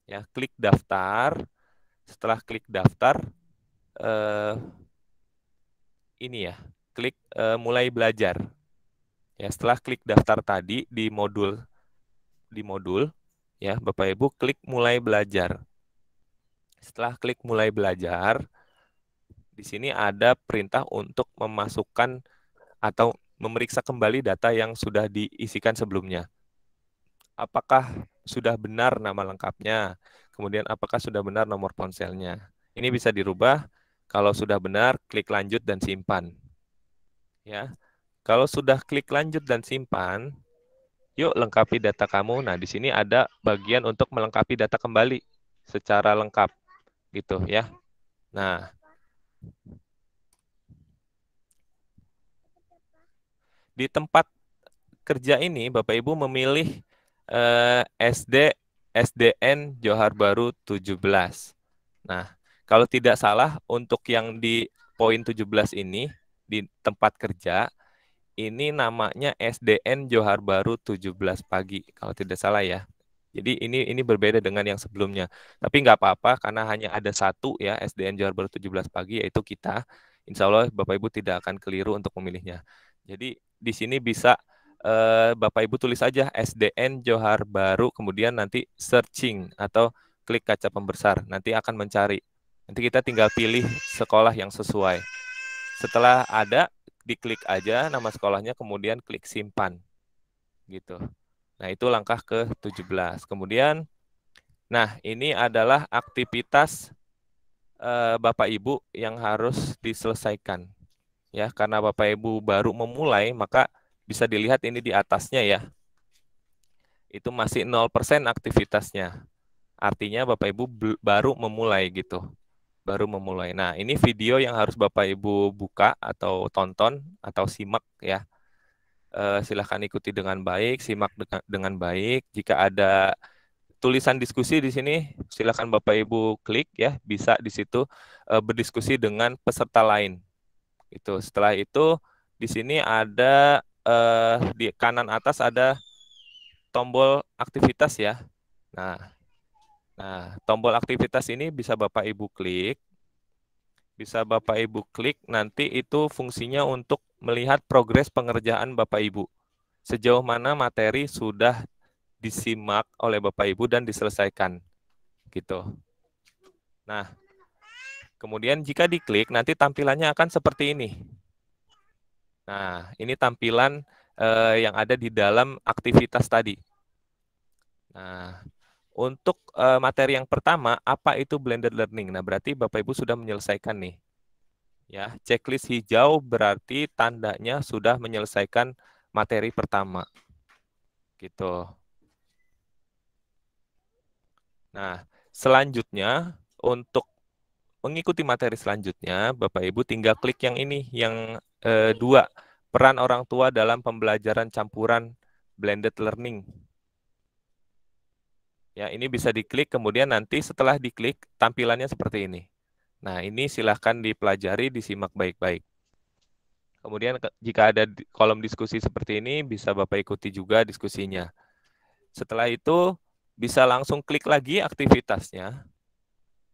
Ya, klik daftar. Setelah klik daftar, ini ya, klik mulai belajar. Ya, setelah klik daftar tadi di modul ya, Bapak Ibu klik mulai belajar. Setelah klik mulai belajar, di sini ada perintah untuk memasukkan atau memeriksa kembali data yang sudah diisikan sebelumnya. Apakah sudah benar nama lengkapnya? Kemudian apakah sudah benar nomor ponselnya? Ini bisa dirubah. Kalau sudah benar, klik lanjut dan simpan. Ya. Kalau sudah klik lanjut dan simpan, yuk lengkapi data kamu. Nah, di sini ada bagian untuk melengkapi data kembali secara lengkap gitu ya. Nah, di tempat kerja ini Bapak Ibu memilih SDN Johar Baru 17. Nah, kalau tidak salah untuk yang di poin 17 ini di tempat kerja ini namanya SDN Johar Baru 17 pagi kalau tidak salah ya. Jadi ini berbeda dengan yang sebelumnya. Tapi nggak apa-apa karena hanya ada satu ya SDN Johar Baru 17 pagi yaitu kita. Insya Allah Bapak Ibu tidak akan keliru untuk memilihnya. Jadi di sini bisa Bapak Ibu tulis saja SDN Johar Baru kemudian nanti searching atau klik kaca pembesar. Nanti akan mencari. Nanti kita tinggal pilih sekolah yang sesuai. Setelah ada diklik aja nama sekolahnya kemudian klik simpan. Gitu. Nah, itu langkah ke-17. Kemudian, nah ini adalah aktivitas Bapak Ibu yang harus diselesaikan. Ya, karena Bapak Ibu baru memulai, maka bisa dilihat ini di atasnya ya. Itu masih 0% aktivitasnya. Artinya Bapak Ibu baru memulai gitu. Baru memulai. Nah, ini video yang harus Bapak Ibu buka atau tonton atau simak ya. Silahkan ikuti dengan baik, simak dengan baik. Jika ada tulisan diskusi di sini, silahkan Bapak Ibu klik ya, bisa di situ berdiskusi dengan peserta lain. Itu. Setelah itu di sini ada di kanan atas ada tombol aktivitas ya. Nah, tombol aktivitas ini bisa Bapak Ibu klik. Bisa Bapak Ibu klik, nanti itu fungsinya untuk melihat progres pengerjaan Bapak Ibu. Sejauh mana materi sudah disimak oleh Bapak Ibu dan diselesaikan. Gitu. Nah, kemudian jika diklik, nanti tampilannya akan seperti ini. Nah, ini tampilan yang ada di dalam aktivitas tadi. Nah, untuk materi yang pertama, apa itu blended learning? Nah, berarti Bapak Ibu sudah menyelesaikan nih. Ya, checklist hijau berarti tandanya sudah menyelesaikan materi pertama. Gitu. Nah, selanjutnya untuk mengikuti materi selanjutnya, Bapak Ibu tinggal klik yang ini, yang 2, peran orang tua dalam pembelajaran campuran blended learning. Ya, ini bisa diklik, kemudian nanti setelah diklik, tampilannya seperti ini. Nah, ini silahkan dipelajari, disimak baik-baik. Kemudian jika ada kolom diskusi seperti ini, bisa Bapak ikuti juga diskusinya. Setelah itu, bisa langsung klik lagi aktivitasnya,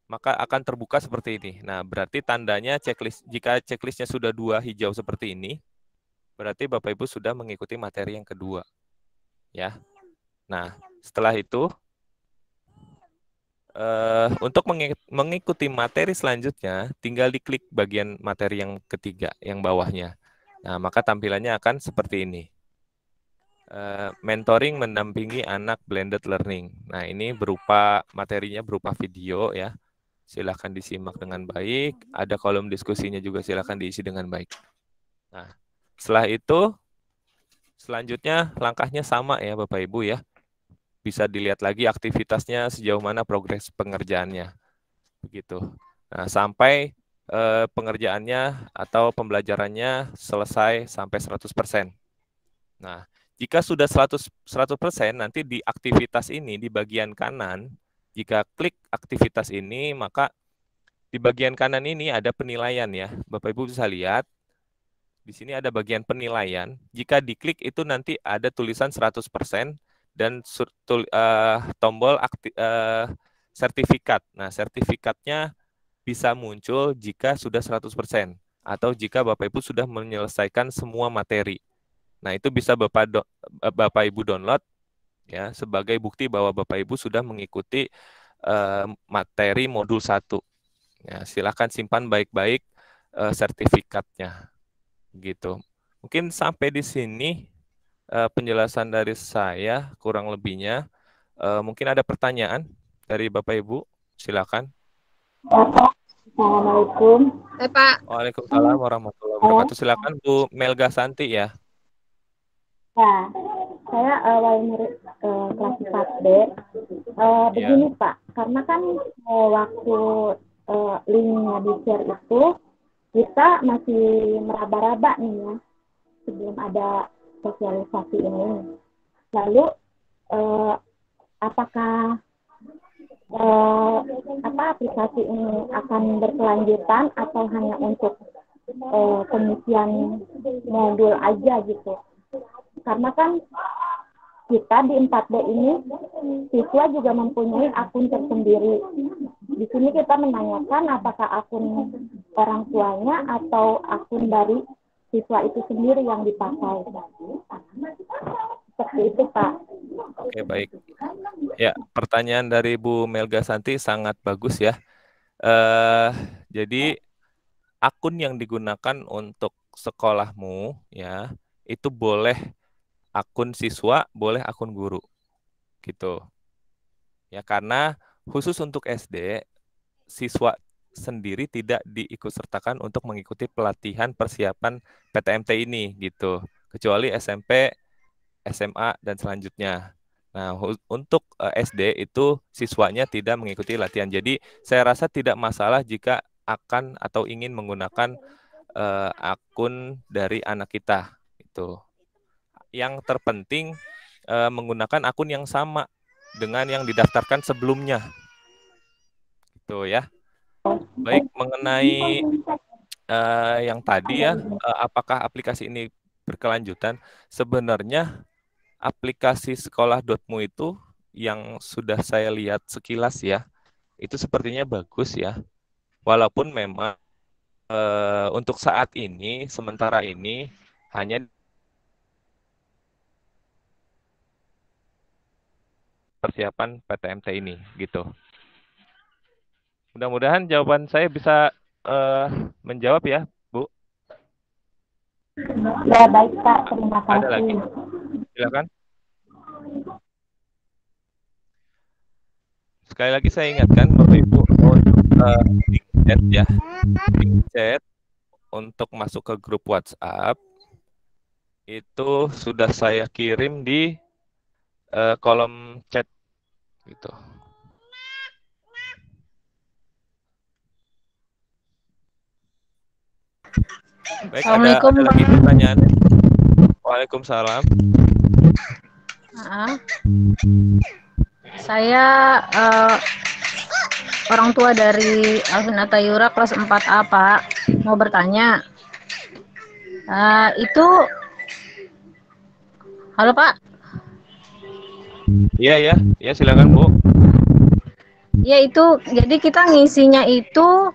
maka akan terbuka seperti ini. Nah, berarti tandanya checklist, jika checklistnya sudah 2 hijau seperti ini, berarti Bapak Ibu sudah mengikuti materi yang kedua. Ya. Nah, setelah itu, untuk mengikuti materi selanjutnya, tinggal diklik bagian materi yang ketiga, yang bawahnya. Nah, maka tampilannya akan seperti ini. Mentoring mendampingi anak blended learning. Nah, ini berupa materinya berupa video ya. Silakan disimak dengan baik. Ada kolom diskusinya juga, silakan diisi dengan baik. Nah, setelah itu, selanjutnya langkahnya sama ya Bapak Ibu ya. Bisa dilihat lagi aktivitasnya sejauh mana progres pengerjaannya. Begitu. Nah, sampai pengerjaannya atau pembelajarannya selesai sampai 100%. Nah, jika sudah 100% nanti di aktivitas ini di bagian kanan, jika klik aktivitas ini, maka di bagian kanan ini ada penilaian ya. Bapak Ibu bisa lihat di sini ada bagian penilaian. Jika diklik itu nanti ada tulisan 100%. dan tombol sertifikat. Nah, sertifikatnya bisa muncul jika sudah 100% atau jika Bapak Ibu sudah menyelesaikan semua materi. Nah, itu bisa Bapak Ibu download ya sebagai bukti bahwa Bapak Ibu sudah mengikuti materi modul 1. Ya, silakan simpan baik-baik sertifikatnya. Gitu. Mungkin sampai di sini penjelasan dari saya, kurang lebihnya. Mungkin ada pertanyaan dari Bapak Ibu, silakan. Assalamualaikum. Pak. Waalaikumsalam warahmatullahi wabarakatuh. Silakan Bu Melga Santi ya. Ya, saya wali murid kelas 4B. Begini Pak, karena kan waktu linknya di share itu kita masih meraba-raba nih ya, sebelum ada sosialisasi ini. Lalu apakah aplikasi ini akan berkelanjutan atau hanya untuk pengisian modul aja gitu? Karena kan kita di 4D ini siswa juga mempunyai akun tersendiri. Di sini kita menanyakan apakah akun orang tuanya atau akun dari siswa itu sendiri yang dipakai. Seperti itu, Pak. Oke, baik. Ya, pertanyaan dari Bu Melga Santi sangat bagus ya. Jadi akun yang digunakan untuk sekolahmu ya, itu boleh akun siswa, boleh akun guru. Gitu. Ya, karena khusus untuk SD, siswa sendiri tidak diikutsertakan untuk mengikuti pelatihan persiapan PTMT ini gitu. Kecuali SMP, SMA dan selanjutnya. Nah, untuk SD itu siswanya tidak mengikuti latihan. Jadi, saya rasa tidak masalah jika akan atau ingin menggunakan akun dari anak kita itu. Yang terpenting menggunakan akun yang sama dengan yang didaftarkan sebelumnya. Gitu ya. Baik, mengenai yang tadi ya, apakah aplikasi ini berkelanjutan? Sebenarnya aplikasi sekolah.mu itu yang sudah saya lihat sekilas ya, itu sepertinya bagus ya. Walaupun memang untuk saat ini, sementara ini hanya persiapan PTMT ini gitu. Mudah-mudahan jawaban saya bisa menjawab ya, Bu. Ya, baik Pak, terima kasih. Ada lagi? Silakan. Sekali lagi saya ingatkan Bapak Ibu untuk link chat ya. Link chat untuk masuk ke grup WhatsApp itu sudah saya kirim di kolom chat gitu. Baik, ada lagi pertanyaan? Waalaikumsalam. Saya orang tua dari Alvin Atayura kelas 4A, Pak. Mau bertanya. Halo, Pak. Iya, silakan, Bu. Ya, itu jadi kita ngisinya itu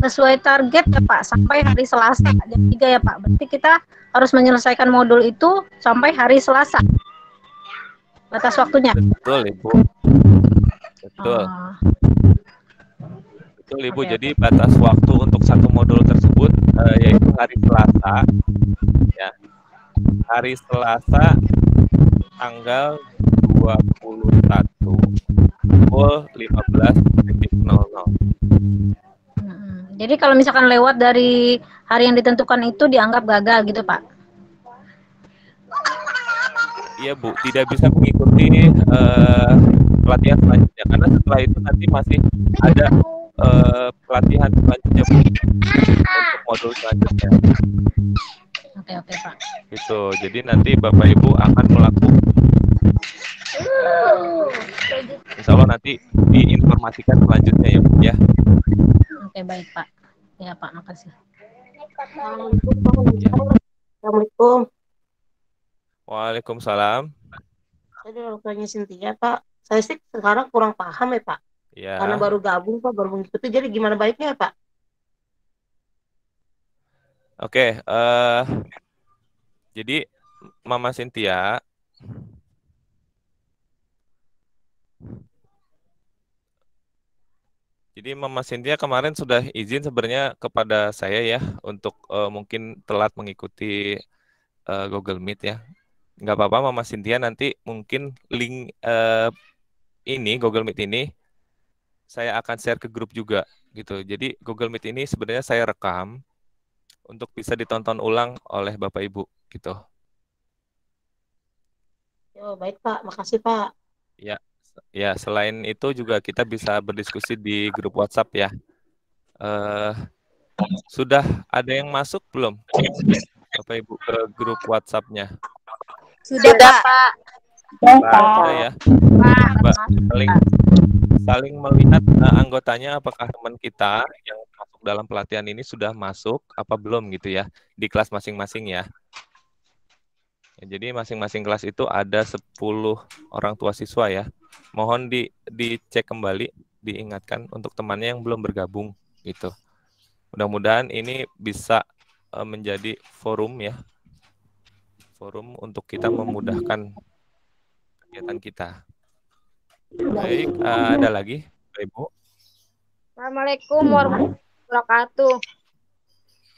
sesuai target ya, Pak, sampai hari Selasa jam 3 ya, Pak. Berarti kita harus menyelesaikan modul itu sampai hari Selasa. Batas waktunya. Betul, Ibu. Betul. Betul, Ibu. Okay. Jadi batas waktu untuk satu modul tersebut yaitu hari Selasa. Ya. Hari Selasa tanggal 21 pukul 15.00. Jadi kalau misalkan lewat dari hari yang ditentukan itu dianggap gagal gitu, Pak? Iya, Bu, tidak bisa mengikuti pelatihan selanjutnya karena setelah itu nanti masih ada pelatihan selanjutnya, Bu, untuk modul selanjutnya. Oke, Pak. Gitu. Jadi nanti Bapak Ibu akan melakukan, insya Allah nanti diinformasikan selanjutnya ya, Bu ya. Oke, baik, Pak. Ya, Pak, makasih. Assalamualaikum. Waalaikumsalam. Jadi orang tuanya Cynthia, Pak. Saya sih sekarang kurang paham ya, Pak. Ya. Karena baru gabung, Pak, baru mengikuti. Jadi gimana baiknya, Pak? Oke, jadi Mama Cynthia, kemarin sudah izin sebenarnya kepada saya ya untuk mungkin telat mengikuti Google Meet ya. Nggak apa-apa Mama Cynthia, nanti mungkin link ini Google Meet ini saya akan share ke grup juga gitu. Jadi Google Meet ini sebenarnya saya rekam untuk bisa ditonton ulang oleh Bapak Ibu gitu. Oh, baik, Pak. Makasih, Pak. Ya, selain itu juga kita bisa berdiskusi di grup WhatsApp ya. Sudah ada yang masuk belum, Bapak Ibu, ke grup WhatsApp-nya? Sudah, Pak. Sudah ya. Saling melihat anggotanya apakah teman kita yang masuk dalam pelatihan ini sudah masuk apa belum gitu ya di kelas masing-masing ya. Jadi masing-masing kelas itu ada 10 orang tua siswa ya. Mohon dicek kembali, diingatkan untuk temannya yang belum bergabung gitu. Mudah-mudahan ini bisa menjadi forum ya. Forum untuk kita memudahkan kegiatan kita. Baik, ada lagi, Ibu? Assalamualaikum warahmatullahi wabarakatuh.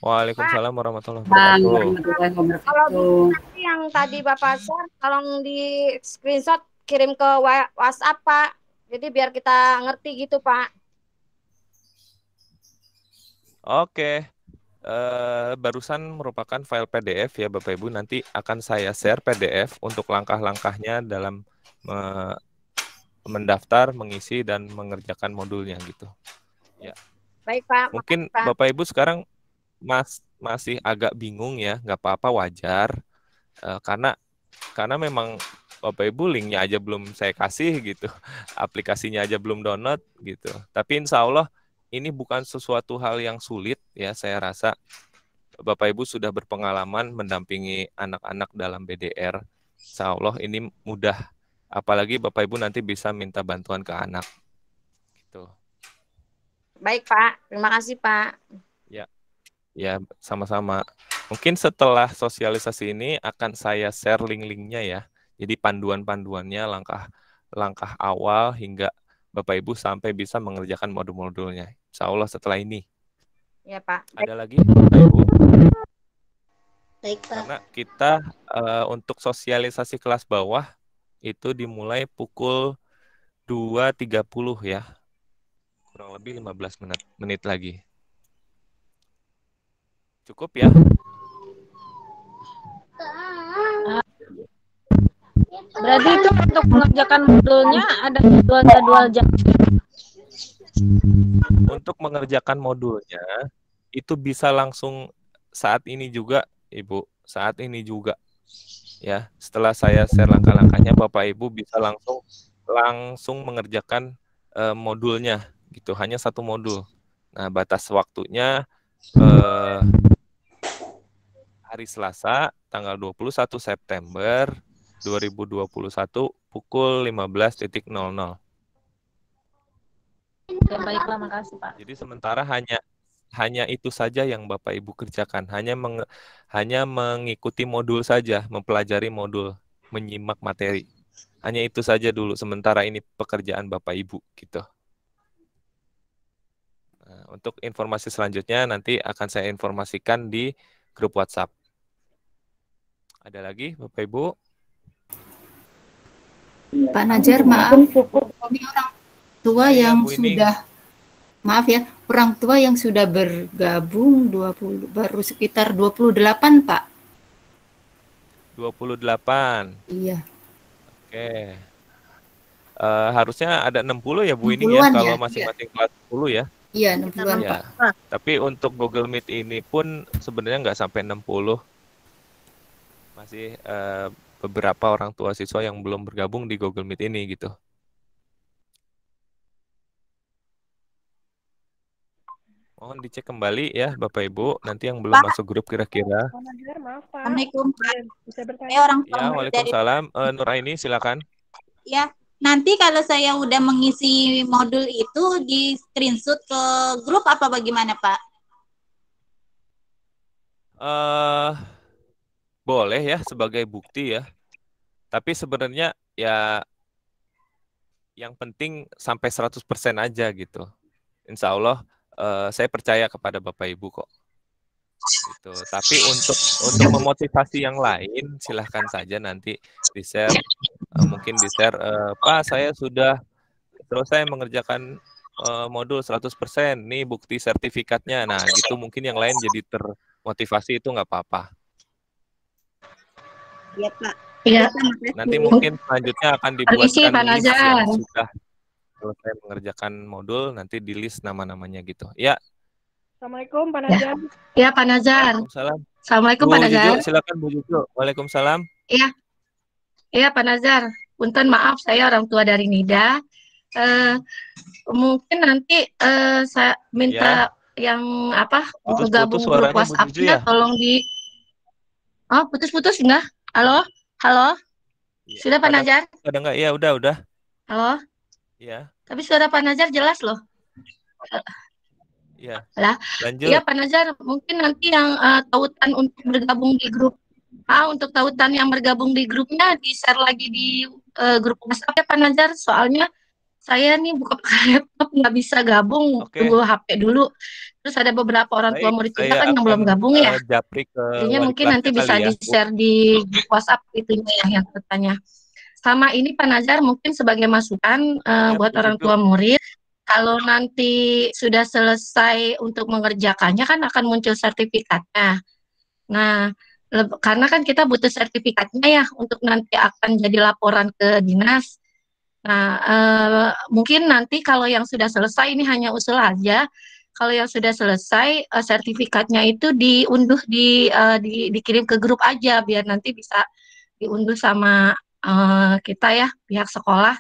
Waalaikumsalam warahmatullahi wabarakatuh. Kalau nanti yang tadi Bapak share, tolong di screenshot kirim ke WhatsApp, Pak. Jadi biar kita ngerti gitu, Pak. Oke. Barusan merupakan file PDF ya Bapak Ibu. Nanti akan saya share PDF untuk langkah-langkahnya dalam mendaftar, mengisi, dan mengerjakan modulnya gitu. Ya. Baik, Pak. Mungkin Pak. Bapak Ibu sekarang masih agak bingung ya, nggak apa-apa, wajar. Karena memang Bapak Ibu linknya aja belum saya kasih gitu, aplikasinya aja belum download gitu. Tapi insya Allah ini bukan sesuatu hal yang sulit ya, saya rasa Bapak Ibu sudah berpengalaman mendampingi anak-anak dalam BDR. Insya Allah ini mudah. Apalagi Bapak Ibu nanti bisa minta bantuan ke anak. Gitu. Baik, Pak. Terima kasih, Pak. Ya, sama-sama. Mungkin setelah sosialisasi ini akan saya share link-linknya ya. Jadi panduan-panduannya, langkah awal hingga Bapak Ibu sampai bisa mengerjakan modul-modulnya. Insya Allah setelah ini. Ya, Pak. Ada lagi, Bapak Ibu? Baik, Pak. Karena kita untuk sosialisasi kelas bawah itu dimulai pukul 2.30 ya. Kurang lebih 15 menit lagi. Cukup ya? Berarti itu untuk mengerjakan modulnya ada jadwal jam. Untuk mengerjakan modulnya itu bisa langsung saat ini juga, Ibu. Saat ini juga. Ya, setelah saya share langkah-langkahnya, Bapak Ibu bisa langsung mengerjakan modulnya gitu, hanya satu modul. Nah, batas waktunya hari Selasa tanggal 21 September 2021 pukul 15.00. Ya, baiklah, makasih, Pak. Jadi sementara hanya itu saja yang Bapak Ibu kerjakan, hanya mengikuti modul saja, mempelajari modul, menyimak materi. Hanya itu saja dulu sementara ini pekerjaan Bapak Ibu gitu. Nah, untuk informasi selanjutnya nanti akan saya informasikan di grup WhatsApp. Ada lagi Bapak Ibu? Pak Najar, maaf. Ini orang tua yang sudah, maaf ya, orang tua yang sudah bergabung baru sekitar 28, Pak. 28. Iya. Oke. Harusnya ada 60 ya Bu ini ya, kalau masing-masing kelas 10 ya. Iya, 60-an, ya. Pak. Tapi untuk Google Meet ini pun sebenarnya nggak sampai 60. Masih beberapa orang tua siswa yang belum bergabung di Google Meet ini gitu. Mohon dicek kembali ya Bapak Ibu, nanti yang belum masuk grup kira-kira. Assalamualaikum, Pak. Bisa bertanya. Ya, waalaikumsalam. Nuraini silakan. Ya, nanti kalau saya udah mengisi modul itu di screenshot ke grup apa bagaimana, Pak? Boleh ya sebagai bukti ya. Tapi sebenarnya ya yang penting sampai 100% aja gitu. Insya Allah saya percaya kepada Bapak Ibu kok. Gitu. Tapi untuk memotivasi yang lain silahkan saja nanti di-share, mungkin di-share, Pak saya sudah selesai mengerjakan modul 100%, nih bukti sertifikatnya. Nah gitu mungkin yang lain jadi termotivasi, itu nggak apa-apa. Iya, Pak. Iya. Nanti mungkin selanjutnya akan Permisi, dibuatkan Pak list Nazar. yang sudah selesai mengerjakan modul, nanti di list nama-namanya gitu. Ya. Assalamualaikum Pak Nazar. Ya, Pak Nazar. Waalaikumsalam. Assalamualaikum Bu Pak Nazar. Juju, silakan Bu Juju. Waalaikumsalam. Iya. Iya, Pak Nazar. Punten maaf, saya orang tua dari Nida. Mungkin nanti saya minta yang gabung grup WhatsApp-nya, tolong di. Oh, putus-putus enggak? Halo? Halo? Sudah Pak Nazar? Ada enggak? Ya, udah. Halo? Iya. Tapi suara Pak Nazar jelas loh. Iya. Lah, lanjut. Iya Pak Nazar, mungkin nanti yang tautan untuk bergabung di grup untuk tautan yang bergabung di grupnya di-share lagi di grup WhatsApp ya Pak Nazar. Soalnya saya nih buka laptop nggak bisa gabung, tunggu HP dulu. Terus ada beberapa orang tua murid kita kan yang belum gabung ya. Jadinya mungkin nanti bisa di-share di grup WhatsApp itunya yang tertanya. Sama ini Pak Nazar mungkin sebagai masukan buat orang tua murid. Kalau nanti sudah selesai untuk mengerjakannya kan akan muncul sertifikatnya. Nah, karena kan kita butuh sertifikatnya ya untuk nanti akan jadi laporan ke dinas. Nah, mungkin nanti kalau yang sudah selesai ini hanya usul aja. Kalau yang sudah selesai sertifikatnya itu diunduh dikirim ke grup aja biar nanti bisa diunduh sama kita ya pihak sekolah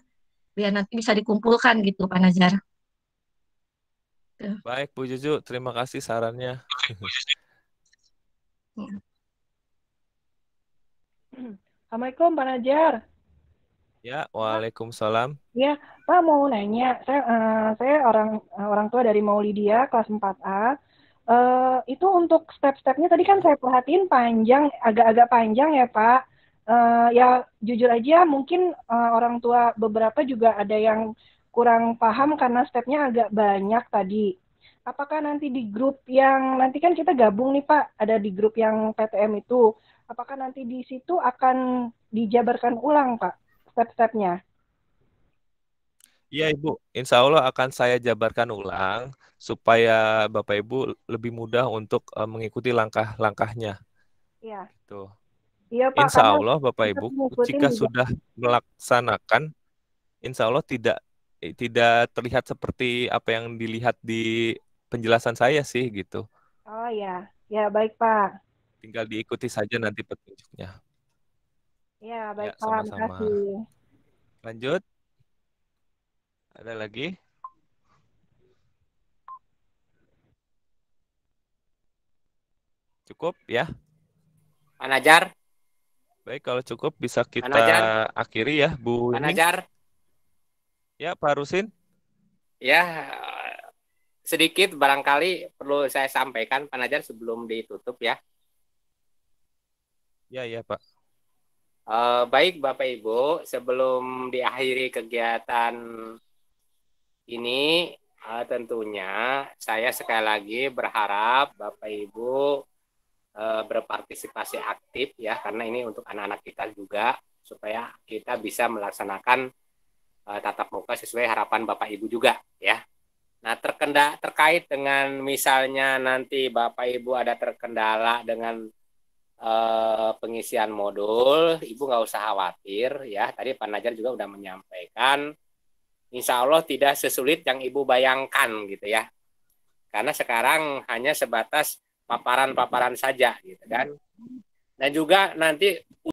biar nanti bisa dikumpulkan gitu Pak Nazar. Baik Bu Juju, terima kasih sarannya. Assalamualaikum Pak Nazar. Ya, waalaikumsalam. Ya, Pak mau nanya, saya orang tua dari Maulidia kelas 4A. Itu untuk step-stepnya tadi kan saya perhatiin panjang, agak-agak panjang ya Pak. Ya jujur aja mungkin orang tua beberapa juga ada yang kurang paham karena stepnya agak banyak tadi. Apakah nanti di grup yang nanti kan kita gabung nih Pak, ada di grup yang PTM itu, apakah nanti di situ akan dijabarkan ulang Pak step-stepnya? Iya Ibu, insya Allah akan saya jabarkan ulang supaya Bapak Ibu lebih mudah untuk mengikuti langkah-langkahnya. Iya. Tuh. Iya Pak. Insya Allah Bapak Ibu jika sudah melaksanakan, insya Allah tidak terlihat seperti apa yang dilihat di penjelasan saya sih gitu. Oh ya, ya baik Pak. Tinggal diikuti saja nanti petunjuknya. Ya baik ya, Pak, terima kasih. Lanjut. Ada lagi? Cukup ya? Pak Nazar. Baik, kalau cukup bisa kita akhiri ya, Bu. Pak Nazar. Ya, Pak Rusin. Ya, sedikit barangkali perlu saya sampaikan Pak Nazar sebelum ditutup ya. Ya, Pak. Baik Bapak Ibu, sebelum diakhiri kegiatan ini, tentunya saya sekali lagi berharap Bapak Ibu berpartisipasi aktif ya, karena ini untuk anak-anak kita juga, supaya kita bisa melaksanakan tatap muka sesuai harapan Bapak Ibu juga ya. Nah, terkait dengan misalnya nanti Bapak Ibu ada terkendala dengan pengisian modul, Ibu nggak usah khawatir ya. Tadi Pak Nazar juga udah menyampaikan, insya Allah tidak sesulit yang Ibu bayangkan gitu ya. Karena sekarang hanya sebatas paparan-paparan saja gitu kan. Dan juga nanti